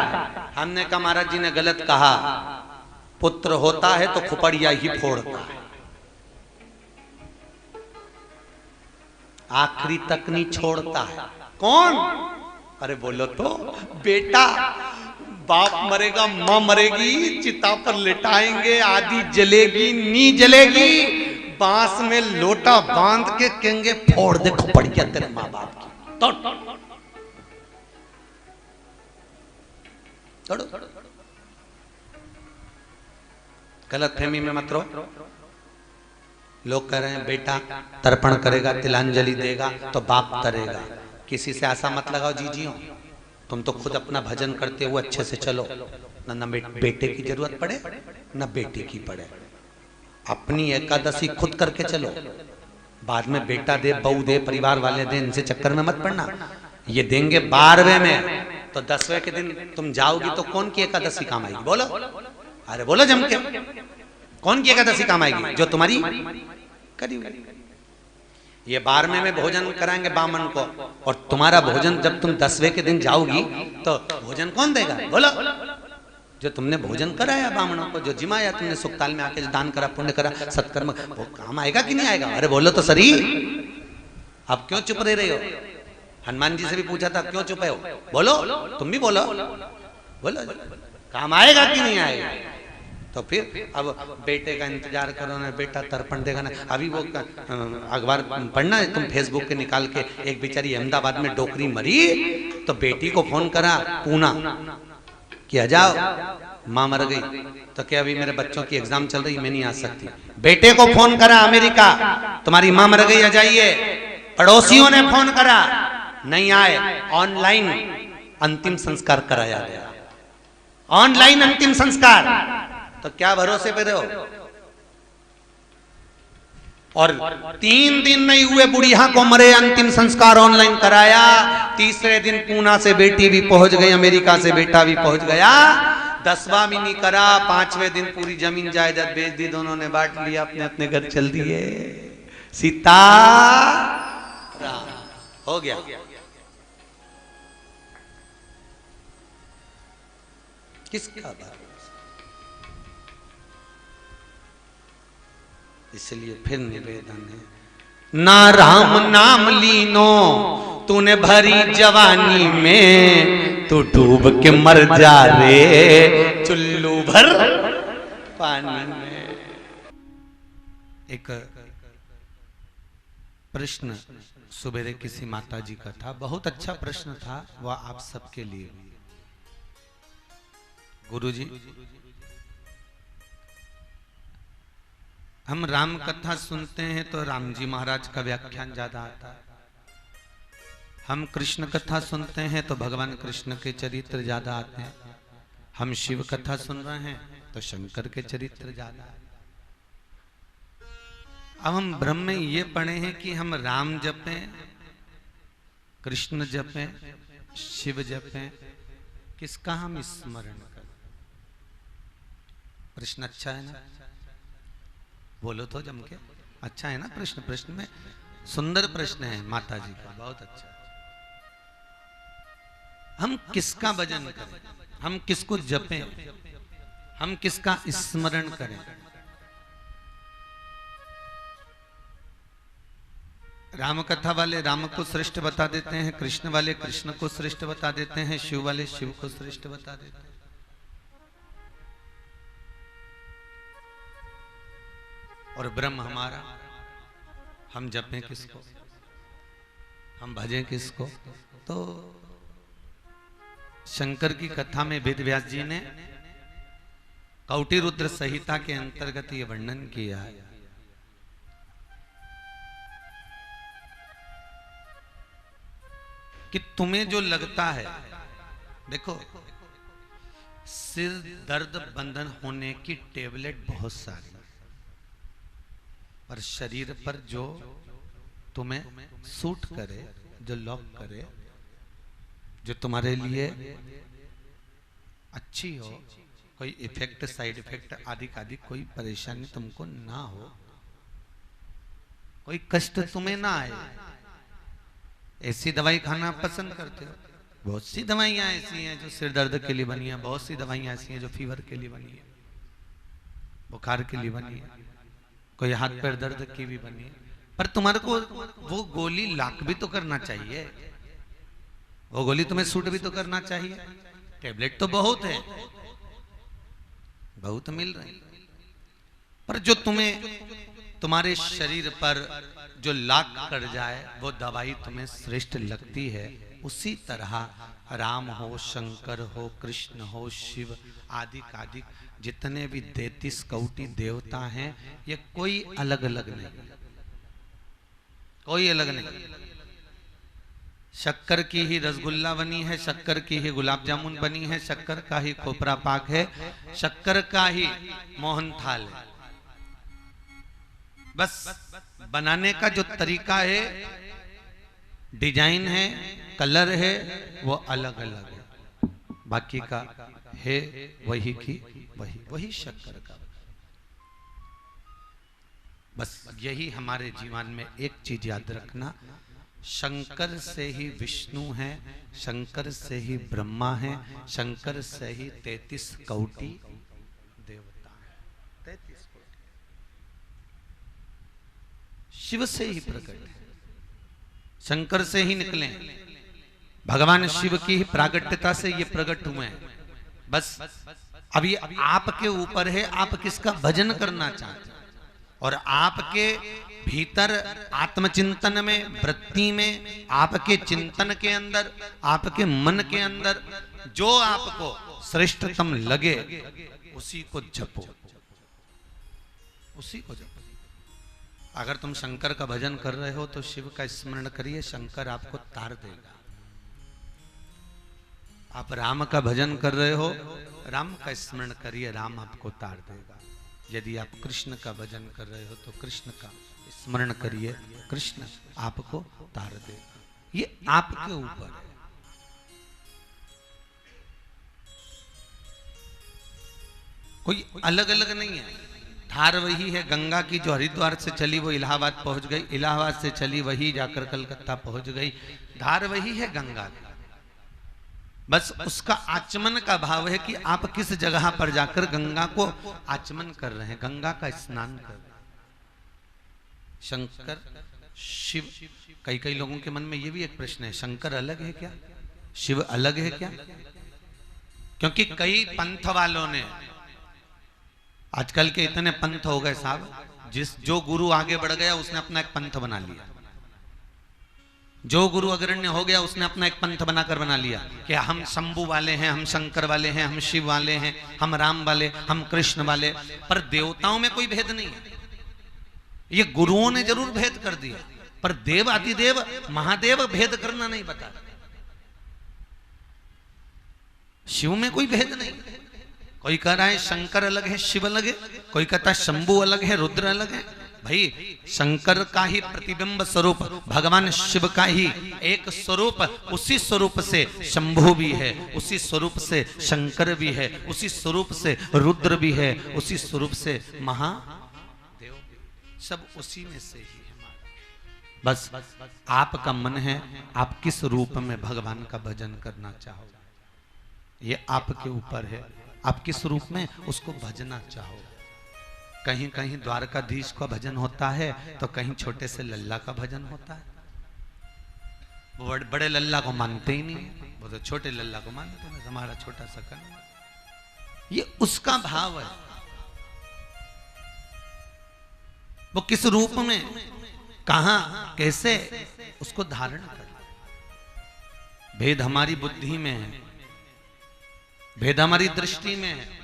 हमने कहा महाराज जी ने गलत कहा, पुत्र होता है तो खुपड़िया ही फोड़ता है, आखिरी तक नहीं छोड़ता है। कौन? अरे बोलो तो बेटा। बाप मरेगा, मां मरेगी, चिता पर लिटाएंगे, आदि जलेगी नी जलेगी, बांस में लोटा बांध के कहेंगे फोड़ दे खुपड़िया तेरे मां बाप की। तोड़ो गलत फहमी में मत रहो। लोग कह रहे हैं बेटा तर्पण करेगा, तिलांजलि देगा तो बाप तरेगा। किसी से आशा मत लगाओ जीजियो, तुम तो खुद अपना भजन करते हुए अच्छे से चलो, ना बेटे की जरूरत पड़े ना बेटे की पड़े। अपनी एकादशी खुद करके चलो, बाद में बेटा दे, बहू दे, परिवार वाले दे, इनसे चक्कर में मत पड़ना। ये देंगे 12वें में तो 10वें के दिन तुम जाओगी तो कौन की एकादशी काम आएगी? बोलो, अरे बोलो जम के, कौन की एकादशी काम आएगी? जो तुम्हारी करी हुई। ये 12वें में भोजन कराएंगे बामन को, और तुम्हारा भोजन जब तुम 10वें के दिन जाओगी तो भोजन कौन देगा? बोलो, जो तुमने भोजन कराया बामनों को, जो जिमाया तुमने सुखताल में आके, जो दान करा, पुण्य करा, सत्कर्म, वो काम आएगा कि नहीं आएगा? अरे बोलो तो सही। अब क्यों चुप रहे हो? हनुमान जी से भी पूछा था क्यों चुप हो? बोलो, तुम भी बोलो, बोलो काम आएगा कि नहीं आएगा? तो फिर अब बेटे का इंतजार करो ना, बेटा तर्पण देगा ना। अभी वो अखबार पढ़ना है तुम फेसबुक के निकाल के, एक बेचारी अहमदाबाद में डोकरी मरी तो बेटी को फोन करा पूना कि आ जाओ, मां मर गई। तो क्या अभी मेरे बच्चों की एग्जाम चल रही, मैं नहीं आ सकती। बेटे को फोन करा अमेरिका, तुम्हारी मां मर गई, आ जाइए। पड़ोसियों ने फोन करा, नहीं आए। ऑनलाइन अंतिम संस्कार कराया गया, ऑनलाइन अंतिम संस्कार। तो क्या भरोसे पे रहो? और 3 दिन नहीं हुए बुढ़िया को मरे, अंतिम संस्कार ऑनलाइन कराया। तीसरे दिन पूना से बेटी भी पहुंच गई, अमेरिका से बेटा भी पहुंच गया। 10वां भी नहीं करा, 5वें दिन पूरी जमीन जायदाद बेच दी, दोनों ने बांट लिया, अपने अपने घर चल दिए। सीता राम हो गया। किसका बात? इसलिए फिर निवेदन है, ना राम नाम लीनो तूने भरी जवानी में, तू डूब के मर जा रे चुल्लू भर पानी में। एक प्रश्न सुबेरे किसी माता जी का था, बहुत अच्छा प्रश्न था, वह आप सबके लिए। गुरुजी, हम राम कथा सुनते हैं तो राम जी महाराज का व्याख्यान ज्यादा आता है। हम कृष्ण कथा सुनते हैं तो भगवान कृष्ण के चरित्र ज्यादा आते हैं। हम शिव कथा सुन रहे हैं तो शंकर के चरित्र ज्यादा आते हैं। अब हम ब्रह्म में ये पढ़े हैं कि हम राम जपें, कृष्ण जपें, शिव जपें, किसका हम स्मरण करें? प्रश्न अच्छा है ना? बोलो तो जम के, अच्छा है ना प्रश्न? प्रश्न में सुंदर प्रश्न है माता जी का, बहुत अच्छा। हम किसका भजन करें? हम किसको जपें? हम किसका स्मरण करें? राम कथा वाले राम को श्रेष्ठ बता देते हैं, कृष्ण वाले कृष्ण को श्रेष्ठ बता देते हैं, शिव वाले शिव को श्रेष्ठ बता देते हैं। और ब्रह्म हमारा, हम जपें किसको? हम भजें किसको? तो शंकर की कथा में वेद व्यास जी ने कौटि रुद्र संहिता के अंतर्गत ये वर्णन किया है कि तुम्हें जो लगता है, देखो सिर दर्द बंधन होने की टेबलेट बहुत सारी, पर शरीर पर जो तुम्हें सूट करे, जो लॉक करे, जो तुम्हारे लिए अच्छी हो, कोई इफेक्ट साइड इफेक्ट आदि आदि कोई परेशानी तुमको ना हो, कोई कष्ट तुम्हें ना आए, ऐसी दवाई खाना पसंद करते हो। बहुत सी दवाइयां ऐसी हैं जो सिर दर्द के लिए बनी है, बहुत सी दवाइयां ऐसी हैं जो फीवर के लिए बनी है, बुखार के लिए बनी है, कोई हाथ पैर दर्द की भी बनी है। पर तुम्हारे को वो गोली लाक भी तो करना चाहिए, वो गोली तुम्हें सूट भी तो करना चाहिए। टेबलेट तो बहुत है, बहुत मिल रहे हैं, पर जो तुम्हें तुम्हारे शरीर पर जो लाक कर जाए वो दवाई तुम्हें श्रेष्ठ लगती है। उसी तरह राम हो, शंकर हो, कृष्ण हो, शिव आदि आदि जितने भी 33 कोटि देवता हैं, ये कोई अलग अलग नहीं, कोई अलग नहीं। शक्कर की ही रसगुल्ला बनी है, शक्कर की ही गुलाब जामुन बनी है, शक्कर का ही खोपरा पाक है, शक्कर का ही मोहन थाल है। बस बनाने का जो तरीका है, डिजाइन है, कलर है, वो अलग अलग है, बाकी का है वही की वही, वही शक्कर का। बस यही हमारे जीवन में एक चीज याद रखना, शंकर से ही विष्णु है, शंकर से ही ब्रह्मा है, शंकर से ही 33 कोटि देवता है, 33 कोटि। शिव से ही प्रकट है, शंकर से ही निकले, भगवान शिव की ही प्रागट्यता से ये प्रकट हुए हैं। बस अब ये आपके ऊपर है, आप किसका भजन करना चाहते हैं। और आपके भीतर आत्मचिंतन में, वृत्ति में, आपके चिंतन के अंदर, आपके मन के अंदर जो आपको श्रेष्ठतम लगे उसी को जपो, उसी को जपो। अगर तुम शंकर का भजन कर रहे हो तो शिव का स्मरण करिए, शंकर आपको तार देगा। आप राम का भजन कर रहे हो, राम का स्मरण करिए, राम आपको तार देगा। यदि आप कृष्ण का भजन कर रहे हो तो कृष्ण का स्मरण करिए, कृष्ण आपको तार देगा। ये आपके ऊपर है। कोई अलग अलग नहीं है, धार वही है। गंगा की जो हरिद्वार से चली वो इलाहाबाद पहुंच गई, इलाहाबाद से चली वही जाकर कलकत्ता पहुंच गई, धार वही है गंगा की। बस उसका आचमन का भाव है कि आप किस जगह पर जाकर गंगा को आचमन कर रहे हैं, गंगा का स्नान कर रहे हैं। शंकर शिव, कई कई लोगों के मन में ये भी एक प्रश्न है, शंकर अलग है क्या, शिव अलग है क्या? क्योंकि कई पंथ वालों ने, आजकल के इतने पंथ हो गए साहब, जो गुरु आगे बढ़ गया उसने अपना एक पंथ बना लिया, जो गुरु अग्रण्य हो गया उसने अपना एक पंथ बनाकर बना लिया कि हम शंभु वाले हैं, हम शंकर वाले हैं, हम शिव वाले हैं, हम राम वाले, हम कृष्ण वाले। पर देवताओं में कोई भेद नहीं है। ये गुरुओं ने जरूर भेद कर दिया, पर देव आदिदेव महादेव भेद करना नहीं बता। शिव में कोई भेद नहीं। कोई कह रहा है शंकर अलग है, शिव अलग है, कोई कहता है शंभु अलग है, रुद्र अलग है। भाई शंकर का ही प्रतिबिंब स्वरूप, भगवान शिव का ही एक स्वरूप, उसी स्वरूप से शंभु भी है, उसी स्वरूप से शंकर भी है, उसी स्वरूप से रुद्र भी है, उसी स्वरूप से महादेव भी, सब उसी में से ही है। बस आपका मन है, आप किस रूप में भगवान का भजन करना चाहो, ये आपके ऊपर है। आप किस रूप में उसको भजना चाहो। कहीं कहीं द्वारकाधीश का भजन होता है तो कहीं छोटे से लल्ला का भजन होता है। वो बड़े लल्ला को मानते ही नहीं, वो तो छोटे लल्ला को मानते हैं, हमारा छोटा सा कन। ये उसका भाव है। वो किस रूप में, कहां, कैसे उसको धारण कर, भेद हमारी बुद्धि में है, भेद हमारी दृष्टि में है।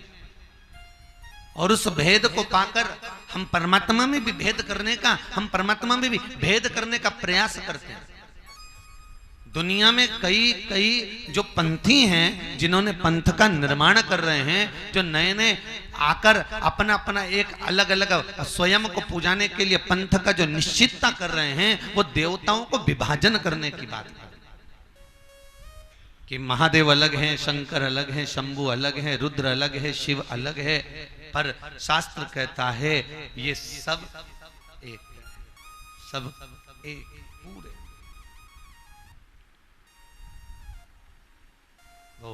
और उस भेद को पाकर हम परमात्मा में भी भेद करने का, हम परमात्मा में भी भेद करने का प्रयास करते हैं। दुनिया में कई कई जो पंथी हैं, जिन्होंने पंथ का निर्माण कर रहे हैं, जो नए नए आकर अपना अपना एक अलग अलग स्वयं को पूजाने के लिए पंथ का जो निश्चितता कर रहे हैं, वो देवताओं को विभाजन करने की बात कर रहे हैं कि महादेव अलग हैं, शंकर अलग हैं, शंभु अलग हैं, रुद्र अलग है, शिव अलग है। पर शास्त्र कहता है ये सब एक, सब एक पूरे। तो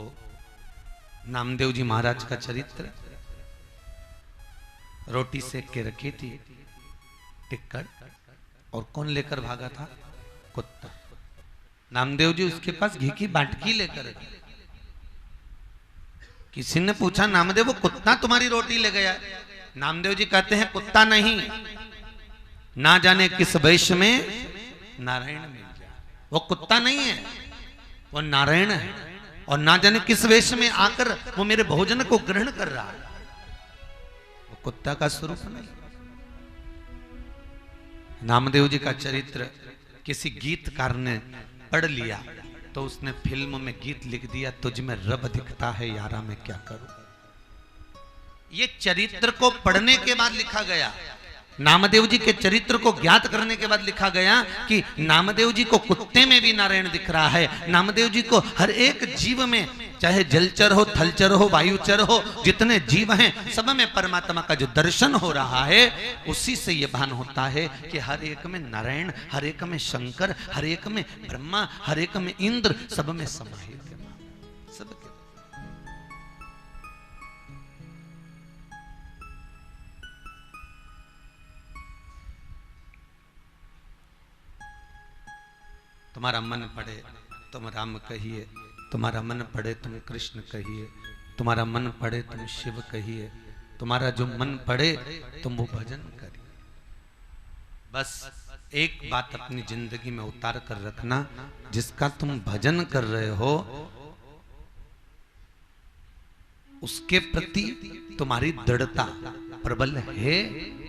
नामदेव जी महाराज का चरित्र, रोटी सेक के रखी थी टिक्कर, और कौन लेकर भागा था? कुत्ता। नामदेव जी उसके पास घी की बाटकी लेकर गए। किसी ने पूछा नामदेव वो कुत्ता तुम्हारी रोटी ले गया? नामदेव जी कहते हैं कुत्ता नहीं, ना जाने किस वेश में नारायण मिल जाए। वो कुत्ता नहीं है, वो नारायण है, और ना जाने किस वेश में आकर वो मेरे भोजन को ग्रहण कर रहा है। वो कुत्ता का स्वरूप नहीं। नामदेव जी का चरित्र किसी गीतकार ने पढ़ लिया तो उसने फिल्म में गीत लिख दिया, तुझ में रब दिखता है यारा मैं क्या करूं। ये चरित्र को पढ़ने के बाद लिखा गया, नामदेव जी के चरित्र को ज्ञात करने के बाद लिखा गया कि नामदेव जी को कुत्ते में भी नारायण दिख रहा है। नामदेव जी को हर एक जीव में, चाहे जलचर हो, थलचर हो, वायुचर हो, जितने जीव हैं सब में परमात्मा का जो दर्शन हो रहा है, उसी से ये भान होता है कि हर एक में नारायण, हर एक में शंकर, हर एक में ब्रह्मा, हर एक में इंद्र, सब में समाहित है। सबके तुम्हारा मन पड़े तुम राम कहिए, तुम्हारा मन पड़े तुम कृष्ण कहिए, तुम्हारा मन पड़े तुम शिव कहिए, तुम्हारा जो मन पड़े तुम वो भजन करिए। बस एक बात अपनी जिंदगी में उतार कर रखना, जिसका तुम भजन कर रहे हो उसके प्रति तुम्हारी दृढ़ता प्रबल है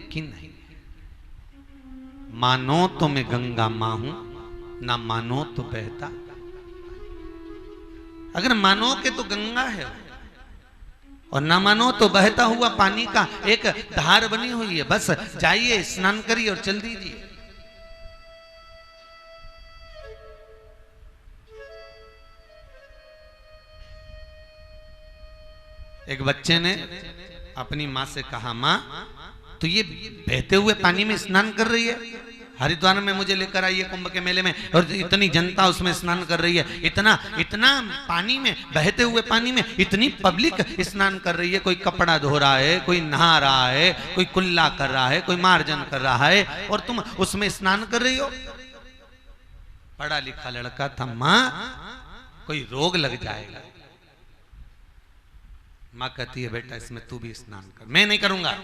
कि नहीं। मानो तो मैं गंगा मां हूं, ना मानो तो बहता। अगर मानो के तो गंगा है, और ना मानो तो बहता हुआ पानी का एक धार बनी हुई है। बस जाइए, स्नान करिए और चल दीजिए। एक बच्चे ने अपनी मां से कहा, मां तो ये बहते हुए पानी में स्नान कर रही है, हरिद्वार में मुझे लेकर आइए कुंभ के मेले में, और इतनी जनता उसमें स्नान कर रही है, इतना इतना पानी में, बहते हुए पानी में इतनी पब्लिक स्नान कर रही है। कोई कपड़ा धो रहा है, कोई नहा रहा है, कोई कुल्ला कर रहा है, कोई मार्जन कर रहा है, और तुम उसमें स्नान कर रही हो। पढ़ा लिखा लड़का था, मां कोई रोग लग जाएगा। मां कहती है बेटा इसमें तू भी स्नान कर। मैं नहीं करूंगा।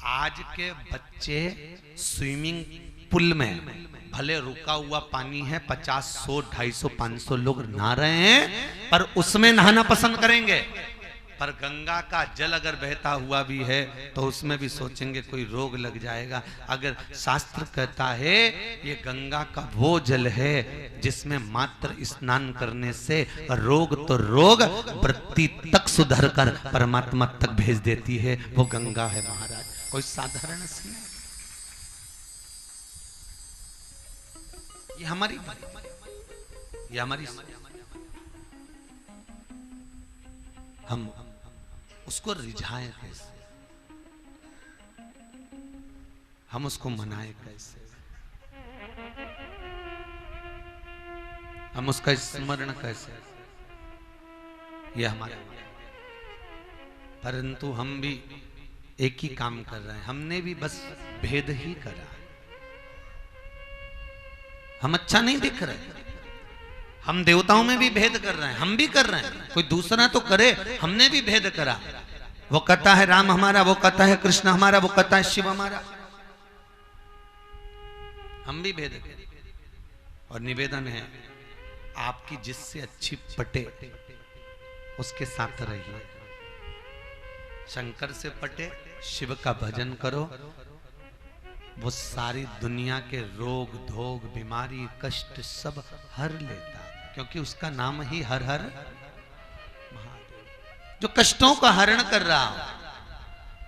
आज के बच्चे स्विमिंग पूल में, भले रुका हुआ पानी है, 50, 100, 250, 500 लोग नहा रहे हैं, पर उसमें नहाना पसंद करेंगे। पर गंगा का जल अगर बहता हुआ भी है तो उसमें भी सोचेंगे कोई रोग लग जाएगा। अगर शास्त्र कहता है ये गंगा का वो जल है जिसमें मात्र स्नान करने से रोग तो रोग, वृत्ति तक सुधर कर परमात्मा तक भेज देती है, वो गंगा है महाराज, कोई साधारण सी नहीं। ये हमारी हम उसको रिझाएं कैसे, हम उसको मनाएं कैसे, हम उसका स्मरण कैसे, ये हमारे। परंतु हम भी एक ही काम कर रहे हैं, हमने भी बस भेद ही करा। हम अच्छा नहीं दिख रहे, हम देवताओं में भी भेद कर रहे हैं, हम भी कर रहे हैं, कोई दूसरा तो करे, हमने भी भेद करा। वो कहता है राम हमारा, वो कहता है कृष्ण हमारा, वो कहता है शिव हमारा, हम भी भेद करें। और निवेदन है आपकी जिससे अच्छी पटे उसके साथ रहिए। शंकर से पटे, शिव का भजन करो, वो सारी दुनिया के रोग धोग बीमारी कष्ट सब हर लेता, क्योंकि उसका नाम ही हर हर महादेव। जो कष्टों का हरण कर रहा हो,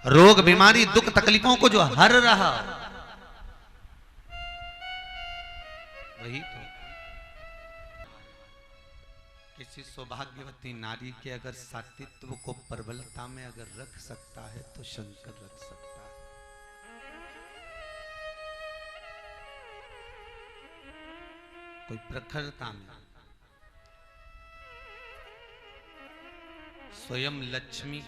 रोग बीमारी दुख तकलीफों को जो हर रहा हो, वही तो। किसी सौभाग्यवती नारी के अगर सातित्व को प्रबलता में अगर रख सकता है तो शंकर रख सकता है। कोई प्रखरता में स्वयं लक्ष्मी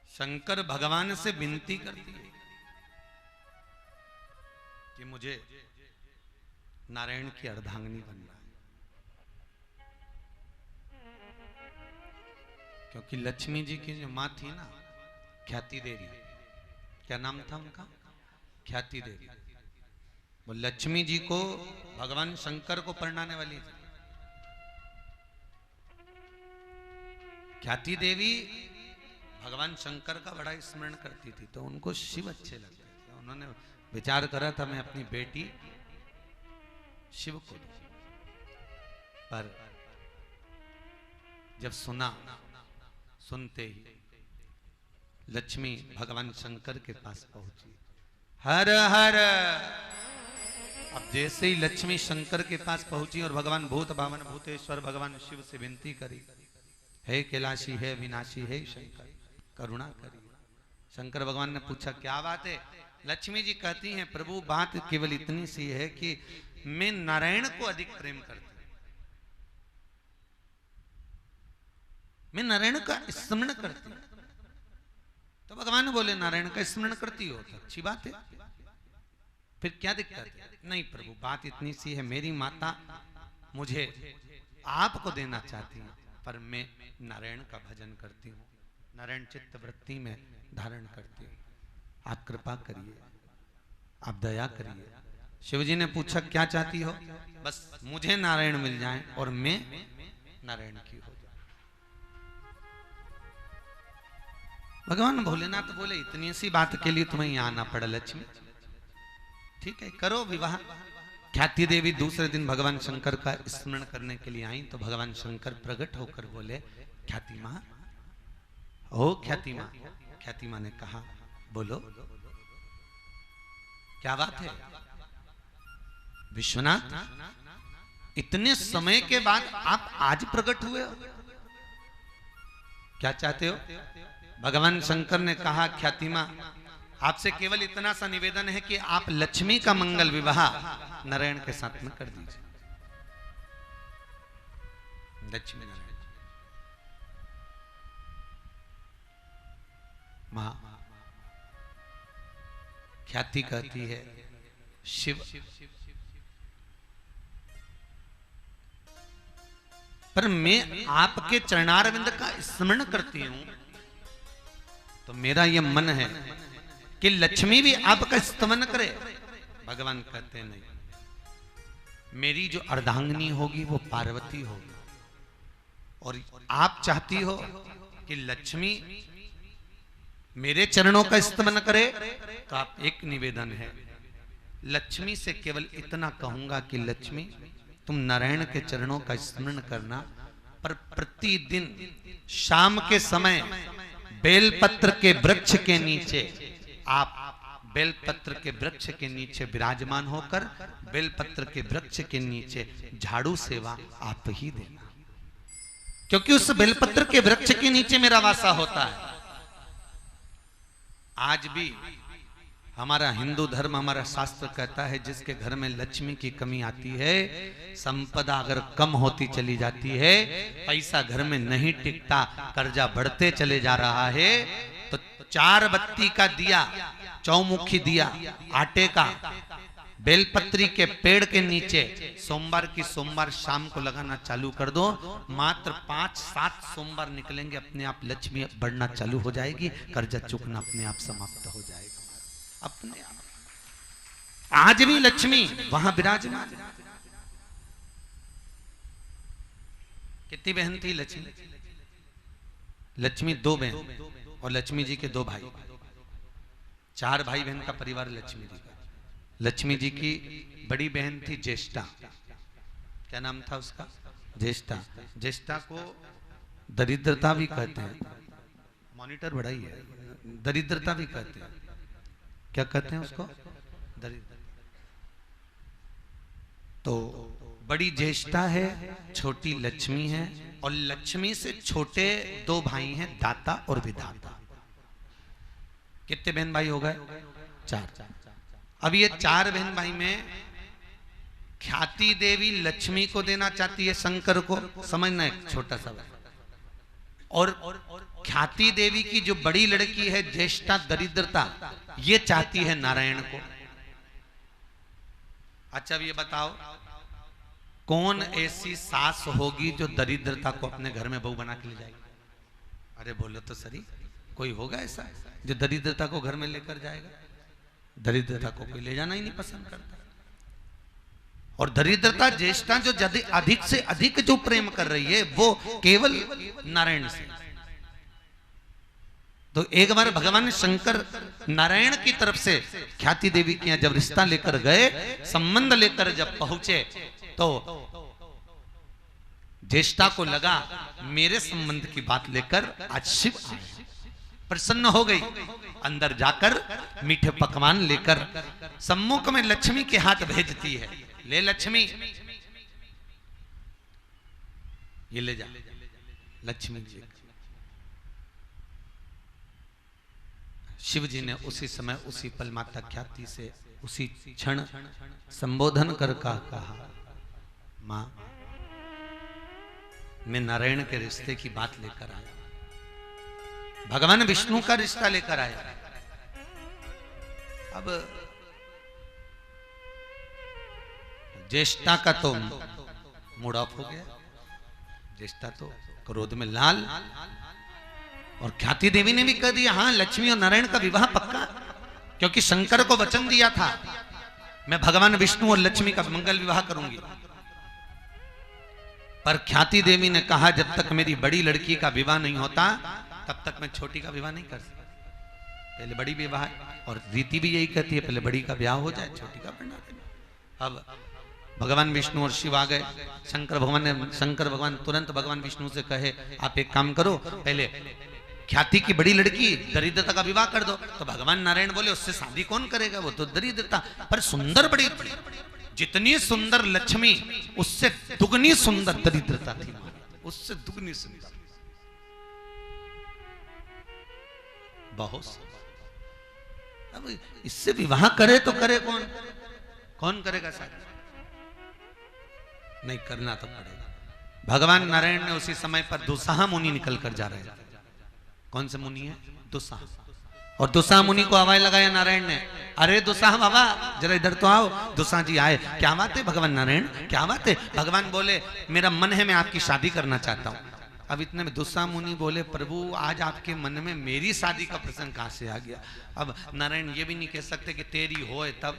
शंकर भगवान से विनती करती है कि मुझे नारायण की अर्धांगिनी बनना है, क्योंकि लक्ष्मी जी की जो मां थी ना, ख्याति देवी, क्या नाम था उनका? ख्याति देवी। वो लक्ष्मी जी को भगवान शंकर को परणाने वाली थी। ख्याति देवी भगवान शंकर का बड़ा स्मरण करती थी, तो उनको शिव अच्छे लगते थे। उन्होंने विचार करा था मैं अपनी बेटी शिव को दूं, पर जब सुनते ही लक्ष्मी भगवान शंकर के पास पहुंची। हर हर। अब जैसे ही लक्ष्मी शंकर के पास पहुंची और भगवान भूत भावन भूतेश्वर भगवान शिव से विनती करी, हे कैलाशी, हे विनाशी, हे शंकर, करुणा करिए। शंकर भगवान ने पूछा क्या बात है? लक्ष्मी जी कहती हैं प्रभु बात केवल इतनी सी है कि मैं नारायण को अधिक प्रेम करती हूं, मैं नारायण का स्मरण करती हूं। तो भगवान बोले नारायण का स्मरण करती हो तो अच्छी बात है, फिर क्या दिक्कत है? नहीं प्रभु बात इतनी सी है, मेरी माता मुझे आपको देना चाहती है, पर मैं नारायण का भजन करती हूँ, नारायण चित्त वृत्ति में धारण करती हूँ, आप कृपा करिए, आप दया करिए। शिवजी ने पूछा क्या चाहती हो? बस मुझे नारायण मिल जाए और मैं नारायण की हो जाऊं। भगवान भोलेनाथ बोले इतनी सी बात के लिए तुम्हें यहां आना पड़ा लक्ष्मी, ठीक है करो विवाह। ख्याति देवी दूसरे दिन भगवान शंकर का स्मरण करने के लिए आई, तो भगवान शंकर प्रकट होकर बोले ख्याति मां, ओ ख्याति मां। ख्याति मां ने कहा बोलो क्या बात है? विश्वनाथ इतने समय के बाद आप आज प्रकट हुए हो, क्या चाहते हो? भगवान शंकर ने कहा ख्याति मां आपसे केवल इतना सा निवेदन है कि आप लक्ष्मी का मंगल विवाह नारायण के साथ में कर दीजिए। लक्ष्मी नारायण मां ख्याति कहती है शिव, पर मैं आपके चरणारविंद का स्मरण करती हूं तो मेरा यह मन है कि लक्ष्मी भी आपका स्तवन करे। भगवान कहते नहीं, मेरी जो अर्धांगिनी होगी वो पार्वती होगी, और आप चाहती हो कि लक्ष्मी मेरे चरणों का स्तवन करे, तो आप एक निवेदन है लक्ष्मी से केवल इतना कहूंगा कि लक्ष्मी तुम नारायण के चरणों का स्मरण करना, पर प्रतिदिन शाम के समय बेलपत्र के वृक्ष के नीचे आप बेलपत्र के वृक्ष के नीचे विराजमान होकर बेलपत्र के वृक्ष के नीचे झाड़ू सेवा आप ही देना, क्योंकि उस बेलपत्र के वृक्ष के नीचे मेरा वासा होता है। आज भी हमारा हिंदू धर्म, हमारा शास्त्र कहता है जिसके घर में लक्ष्मी की कमी आती है, संपदा अगर कम होती चली जाती है, पैसा घर में नहीं टिकता, कर्जा बढ़ते चले जा रहा है, तो 4 बत्ती का दिया, चौमुखी दिया आटे का बेलपत्री के पेड़ के नीचे सोमवार की सोमवार शाम को लगाना चालू कर दो, मात्र 5-7 सोमवार निकलेंगे, अपने आप लक्ष्मी बढ़ना चालू हो जाएगी, कर्जा चुकना अपने आप समाप्त हो जाएगा अपने आप। आज भी लक्ष्मी वहां विराजमान। कितनी बहन थी लक्ष्मी? लक्ष्मी 2 बहन और लक्ष्मी जी के 2 भाई, 4 भाई बहन का परिवार लक्ष्मी जी का। लक्ष्मी जी की बड़ी बहन थी ज्येष्ठा, क्या नाम था उसका? ज्येष्ठा। ज्येष्ठा को दरिद्रता भी कहते हैं, मॉनिटर बढ़ाई है, दरिद्रता भी कहते हैं। क्या कहते हैं उसको? दरिद्र। तो बड़ी ज्येष्ठा है, छोटी लक्ष्मी है, और लक्ष्मी से छोटे 2 भाई हैं, दाता और विधाता। कितने बहन भाई हो गए? 4। अब ये 4 बहन भाई में ख्याति देवी लक्ष्मी को देना चाहती है शंकर को, समझना एक छोटा सा। और ख्याति देवी की जो बड़ी लड़की है ज्येष्ठा दरिद्रता, ये चाहती है नारायण को। अच्छा अब ये बताओ कौन ऐसी सास होगी जो दरिद्रता को अपने घर में बहू बना के ले जाएगी? अरे बोलो तो सही, कोई होगा ऐसा जो दरिद्रता को घर में लेकर जाएगा? दरिद्रता को कोई ले जाना ही नहीं पसंद करता। और दरिद्रता ज्येष्ठा जो अधिक से अधिक जो प्रेम कर रही है वो केवल नारायण से। तो एक बार भगवान शंकर नारायण की तरफ से ख्याति देवी के यहाँ जब रिश्ता लेकर गए, संबंध लेकर जब पहुंचे, तो ज्येष्ठा को लगा मेरे संबंध की बात लेकर आज शिव आए, प्रसन्न हो गई। अंदर जाकर मीठे पकवान लेकर सम्मुख में लक्ष्मी के हाथ भेजती है, ले लक्ष्मी, ये ले जा। लक्ष्मी जी, शिव जी ने उसी समय उसी पल माता ख्याति से उसी क्षण संबोधन कर कहा, मां मैं नारायण के रिश्ते की बात लेकर आया, भगवान विष्णु का रिश्ता लेकर आया। अब ज्येष्ठा का तो मूड ऑफ हो गया, ज्येष्ठा तो क्रोध में लाल, और ख्याति देवी ने भी कह दिया हाँ लक्ष्मी और नारायण का विवाह पक्का, क्योंकि शंकर को वचन दिया था मैं भगवान विष्णु और लक्ष्मी का मंगल विवाह करूंगी। पर ख्याति देवी ने कहा जब तक मेरी बड़ी लड़की का विवाह नहीं होता तब तक मैं छोटी का विवाह नहीं कर सकता, पहले बड़ी विवाह, और रीति भी यही कहती है पहले बड़ी का ब्याह हो जाए छोटी का बना देना। अब भगवान विष्णु और शिव आ गए। शंकर भगवान तुरंत भगवान विष्णु से कहे आप एक काम करो, पहले ख्याति की बड़ी लड़की दरिद्रता का विवाह कर दो। तो भगवान नारायण बोले उससे शादी कौन करेगा, वो तो दरिद्रता, पर सुंदर बड़ी थी, जितनी सुंदर लक्ष्मी उससे दुगनी सुंदर दरिद्रता थी, उससे दुगनी सुंदर, बहुत। अब इससे विवाह करे तो करे कौन, कौन करेगा शादी? नहीं करना तो पड़ेगा। भगवान नारायण ने उसी समय पर दुस्साह मुनि निकल कर जा रहे हैं। कौन से मुनि है? दुस्साह। और दुस्साह मुनि को आवाज लगाया नारायण ने, अरे दुस्साह बाबा जरा इधर तो आओ। दुस्साह जी आए, क्या बात है भगवान नारायण, क्या बात है? भगवान बोले मेरा मन है मैं आपकी शादी करना चाहता हूं। अब इतने में दुस्साह मुनि बोले प्रभु आज आपके मन में मेरी शादी का प्रसंग कहां से आ गया? अब नारायण ये भी नहीं कह सकते कि तेरी होए तब,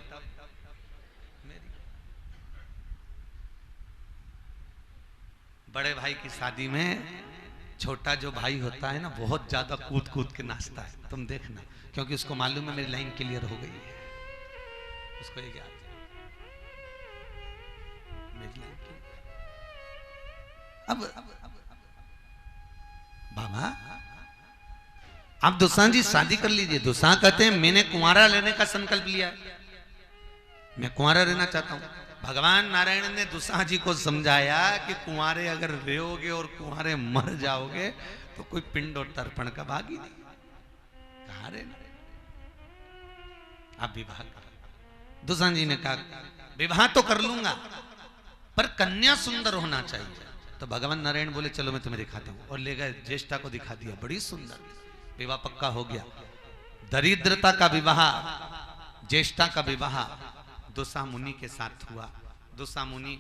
बड़े भाई की शादी में छोटा जो भाई होता है ना बहुत ज्यादा कूद कूद के नाचता है, तुम देखना, क्योंकि उसको मालूम है मेरी लाइन क्लियर हो गई है, उसको ये याद है मेरी लाइन क्लियर। अब बाबा आप दुस्साह जी शादी कर लीजिए। दुस्साह कहते हैं मैंने कुंवारा लेने का संकल्प लिया है, मैं कुंवारा रहना चाहता हूं। भगवान नारायण ने दुस्साह जी को समझाया कि कुंवारे अगर रहोगे और कुंवारे मर जाओगे तो कोई पिंड और तर्पण का भाग ही नहीं, कहां रहना, आप विवाह कर। दुस्साह जी ने कहा विवाह तो कर लूंगा पर कन्या सुंदर होना चाहिए। तो भगवान नारायण बोले चलो मैं तुम्हें दिखाता हूं, और ले गए, ज्येष्ठा को दिखा दिया, बड़ी सुंदर, विवाह पक्का हो गया। दरिद्रता का विवाह, ज्येष्ठा का विवाह दुस्साह मुनि के साथ हुआ। दुस्साह मुनि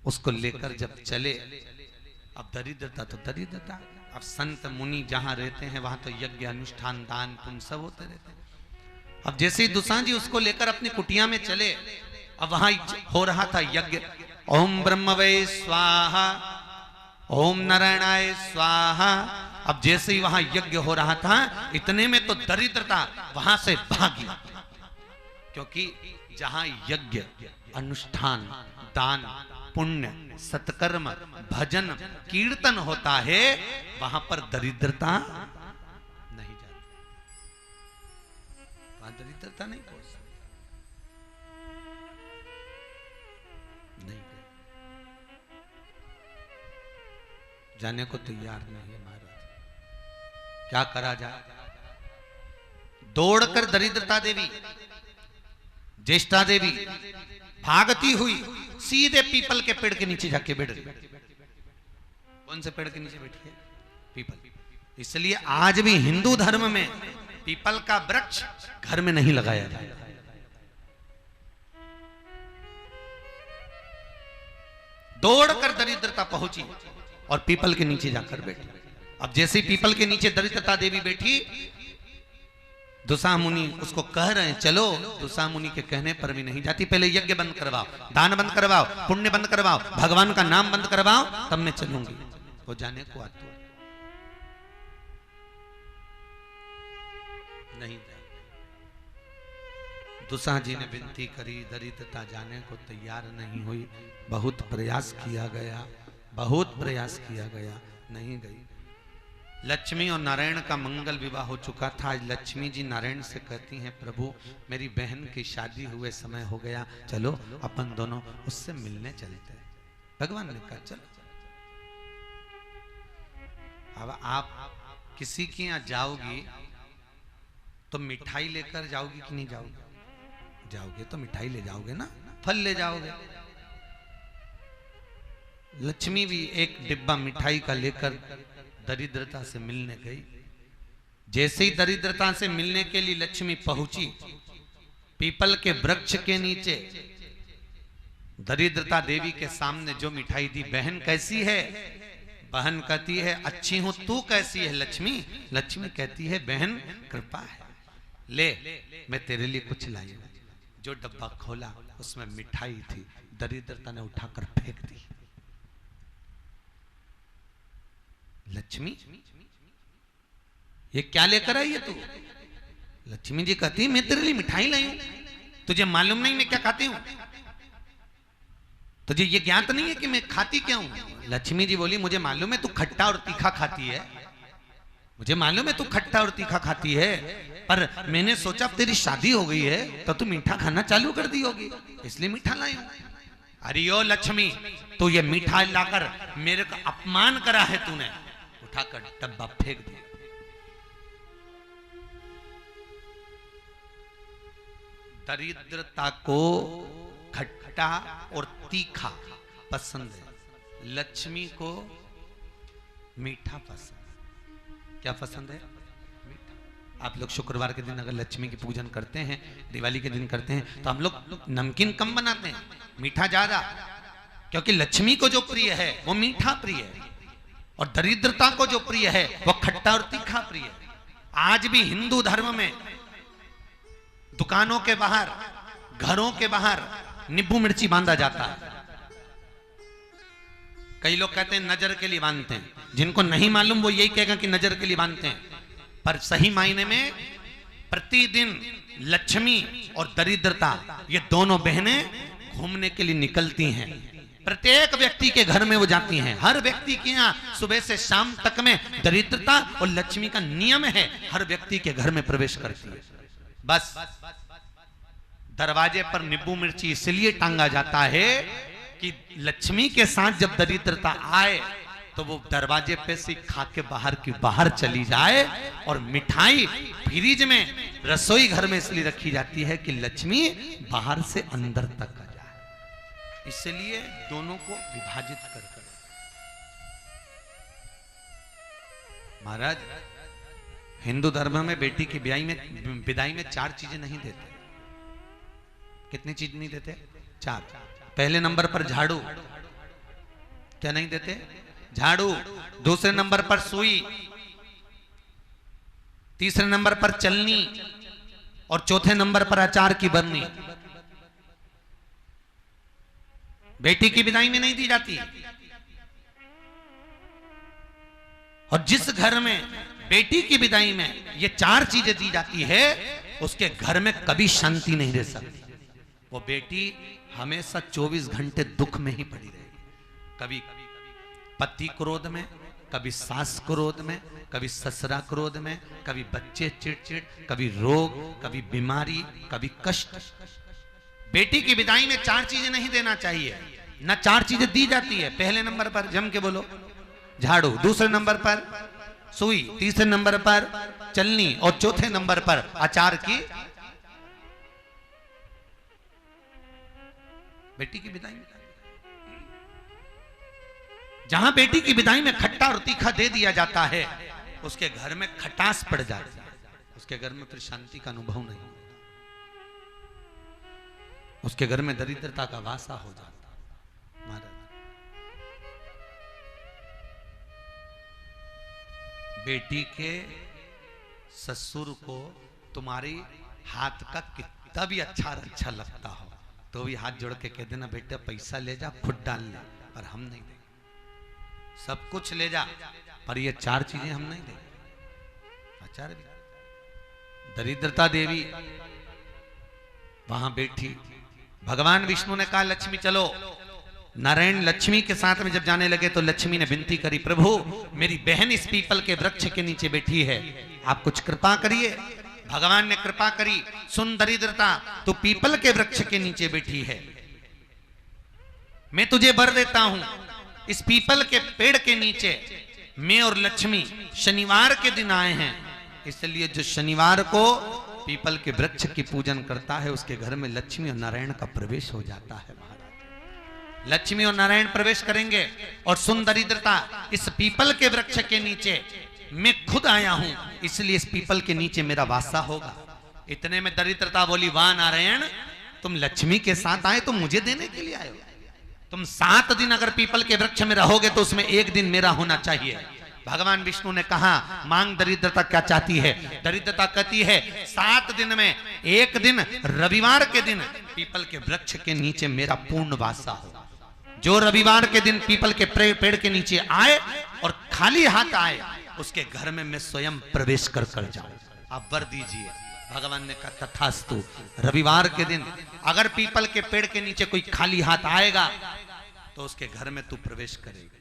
उसको लेकर जब चले, अब दरिद्रता तो दरिद्रता, अब संत मुनि जहां रहते हैं वहां तो यज्ञ अनुष्ठान दान पुण्य सब होते रहते हैं। अब जैसे ही दुस्साह जी उसको लेकर अपनी कुटिया में चले, अब वहां हो रहा था यज्ञ, ओम ब्रह्मवे स्वाहा, ओम नारायणाय स्वाहा, अब जैसे ही वहां यज्ञ हो रहा था, इतने में तो दरिद्रता वहां से भागी, क्योंकि जहां यज्ञ, अनुष्ठान, दान, पुण्य, सत्कर्म, भजन, कीर्तन होता है, वहां पर दरिद्रता नहीं जाती, वहां दरिद्रता नहीं पहुंच सकती, नहीं गए, जाने को तैयार नहीं है महाराज। क्या करा जाए? दौड़कर दरिद्रता देवी, ज्येष्ठा देवी भागती हुई सीधे पीपल के पेड़ के नीचे जाके बैठ गई। कौन से पेड़ के नीचे बैठी है? पीपल। इसलिए आज भी हिंदू धर्म में पीपल का वृक्ष घर में नहीं लगाया जाता। दौड़कर दरिद्रता पहुंची और पीपल के नीचे जाकर बैठी। अब जैसे ही पीपल के नीचे दरिद्रता देवी बैठी, दुसा मुनि उसको कह रहे हैं चलो। दुसा मुनि के कहने पर भी नहीं जाती। पहले यज्ञ बंद करवाओ, दान बंद करवाओ, पुण्य बंद करवाओ, भगवान का नाम बंद करवाओ, तब मैं चलूंगी। वो जाने को आती नहीं। दुसा जी ने विनती करी, दरिद्रता जाने को तैयार नहीं हुई। बहुत प्रयास किया गया, बहुत प्रयास किया गया, नहीं गई। लक्ष्मी और नारायण का मंगल विवाह हो चुका था। आज लक्ष्मी जी नारायण से कहती हैं, प्रभु मेरी बहन की शादी हुए समय हो गया, चलो अपन दोनों उससे मिलने चलते हैं। भगवान ने कहा चलो। अब आप किसी के यहाँ जाओगी तो मिठाई लेकर जाओगी कि नहीं जाओगी? जाओगे तो मिठाई ले जाओगे ना, फल ले जाओगे। लक्ष्मी भी एक डिब्बा मिठाई का लेकर दरिद्रता से मिलने गई। जैसे ही दरिद्रता से मिलने के लिए लक्ष्मी पहुंची, पीपल के वृक्ष के नीचे दरिद्रता देवी के सामने जो मिठाई दी, बहन कैसी है? बहन कहती है अच्छी हूं, तू कैसी है लक्ष्मी? लक्ष्मी कहती है बहन कृपा है, ले मैं तेरे लिए कुछ लाई। जो डब्बा खोला उसमें मिठाई थी, दरिद्रता ने उठाकर फेंक दी। लक्ष्मी ये क्या लेकर आई है तू? लक्ष्मी जी कहती मैं तेरे लिए मिठाई लाई हूं, तुझे मालूम नहीं मैं क्या खाती हूं? तुझे ये ज्ञात नहीं है कि मैं खाती क्या हूं? लक्ष्मी जी बोली मुझे मालूम है तू खट्टा और तीखा खाती है, मुझे मालूम है तू खट्टा और तीखा खाती है, पर मैंने सोचा अब तेरी शादी हो गई है तो तू मीठा खाना चालू कर दी होगी, इसलिए मीठा लाई हूं। अरे ओ लक्ष्मी, तो ये मीठा लाकर मेरे का अपमान करा है तूने। उठाकर डब्बा फेंक दिया। दरिद्रता को खट्टा और तीखा पसंद है, लक्ष्मी को मीठा पसंद। क्या पसंद है? मीठा। आप लोग शुक्रवार के दिन अगर लक्ष्मी की पूजन करते हैं, दिवाली के दिन करते हैं, तो हम लोग नमकीन कम बनाते हैं, मीठा ज्यादा, क्योंकि लक्ष्मी को जो प्रिय है वो मीठा प्रिय है और दरिद्रता को जो प्रिय है वो खट्टा और तीखा प्रिय है। आज भी हिंदू धर्म में दुकानों के बाहर, घरों के बाहर नींबू मिर्ची बांधा जाता है। कई लोग कहते हैं नजर के लिए बांधते हैं, जिनको नहीं मालूम वो यही कहेगा कि नजर के लिए बांधते हैं, पर सही मायने में प्रतिदिन लक्ष्मी और दरिद्रता ये दोनों बहनें घूमने के लिए निकलती हैं। प्रत्येक व्यक्ति के घर में वो जाती हैं। हर व्यक्ति के यहाँ सुबह से शाम तक में दरिद्रता और लक्ष्मी का नियम है, हर व्यक्ति के घर में प्रवेश करती है। बस दरवाजे पर नींबू मिर्ची इसलिए टांगा जाता है कि लक्ष्मी के साथ जब दरिद्रता आए तो वो दरवाजे पे से खा के बाहर की बाहर चली जाए। और मिठाई फ्रिज में, रसोई घर में इसलिए रखी जाती है कि लक्ष्मी बाहर से अंदर तक आ जाए, इसलिए दोनों को विभाजित कर। महाराज हिंदू धर्म में बेटी की विदाई में 4 चीजें नहीं देते। कितनी चीज नहीं देते? 4। पहले नंबर पर झाड़ू। क्या नहीं देते? झाड़ू। दूसरे नंबर पर सुई, तीसरे नंबर पर चलनी और चौथे नंबर पर अचार की बरनी। बेटी की विदाई में नहीं दी जाती। और जिस घर में बेटी की विदाई में ये 4 चीजें दी जाती है, उसके घर में कभी शांति नहीं रह सकती। वो बेटी हमेशा 24 घंटे दुख में ही पड़ी रहेगी। कभी पति क्रोध में, कभी सास क्रोध में, कभी ससुरा क्रोध में, कभी बच्चे चिड़चिड़, कभी रोग, कभी बीमारी, कभी कष्ट। बेटी की विदाई में 4 चीजें नहीं देना चाहिए, ना 4 चीजें दी जाती है। पहले नंबर पर जम के बोलो झाड़ू, दूसरे नंबर पर सुई, तीसरे नंबर पर चलनी और चौथे नंबर पर अचार की। बेटी की विदाई में जहां बेटी की विदाई में खट्टा और तीखा दे दिया जाता है, उसके घर में खटास पड़ जाती है, उसके घर में फिर शांति का अनुभव नहीं होता, उसके घर में दरिद्रता का वासा हो जाता। महाराज, बेटी के ससुर को तुम्हारी हाथ का कितना भी अच्छा लगता हो तो भी हाथ जोड़ के कह देना, बेटा पैसा ले जा, खुद डाल ले, पर हम नहीं देंगे। सब कुछ ले जा, पर ये 4 चीजें हम नहीं देंगे। आचार्य दरिद्रता देवी वहां बैठी, भगवान विष्णु ने कहा लक्ष्मी चलो। नारायण लक्ष्मी के साथ में जब जाने लगे तो लक्ष्मी ने विनती करी, प्रभु मेरी बहन इस पीपल के वृक्ष के नीचे बैठी है, आप कुछ कृपा करिए। भगवान ने कृपा करी, सुन दरिद्रता, तू पीपल के वृक्ष के नीचे बैठी है, मैं तुझे वर देता हूं, इस पीपल के पेड़ के नीचे मैं और लक्ष्मी शनिवार के दिन आए हैं, इसलिए जो शनिवार को पीपल के वृक्ष की पूजन करता है उसके घर में लक्ष्मी और नारायण का प्रवेश हो जाता है। महाराज लक्ष्मी और नारायण प्रवेश करेंगे। और सुन दरिद्रता, इस पीपल के वृक्ष के नीचे मैं खुद आया हूं, इसलिए इस पीपल के नीचे मेरा वासा होगा। इतने में दरिद्रता बोली, वाह नारायण, तुम लक्ष्मी के साथ आए तो मुझे देने के लिए आए हो। तुम 7 दिन अगर पीपल के वृक्ष में रहोगे तो उसमें 1 दिन मेरा होना चाहिए। भगवान विष्णु ने कहा, मांग दरिद्रता क्या चाहती है? दरिद्रता कहती है 7 दिन में 1 दिन रविवार के दिन पीपल के वृक्ष के नीचे मेरा पूर्ण वासा हो। जो रविवार के दिन पीपल के पेड़ के नीचे आए और खाली हाथ आए, उसके घर में मैं स्वयं प्रवेश कर जाऊं। आप वर दीजिए। भगवान ने कहा तथास्तु। रविवार के दिन अगर पीपल के पेड़ के नीचे कोई खाली हाथ आएगा तो उसके घर में तू प्रवेश करेगा।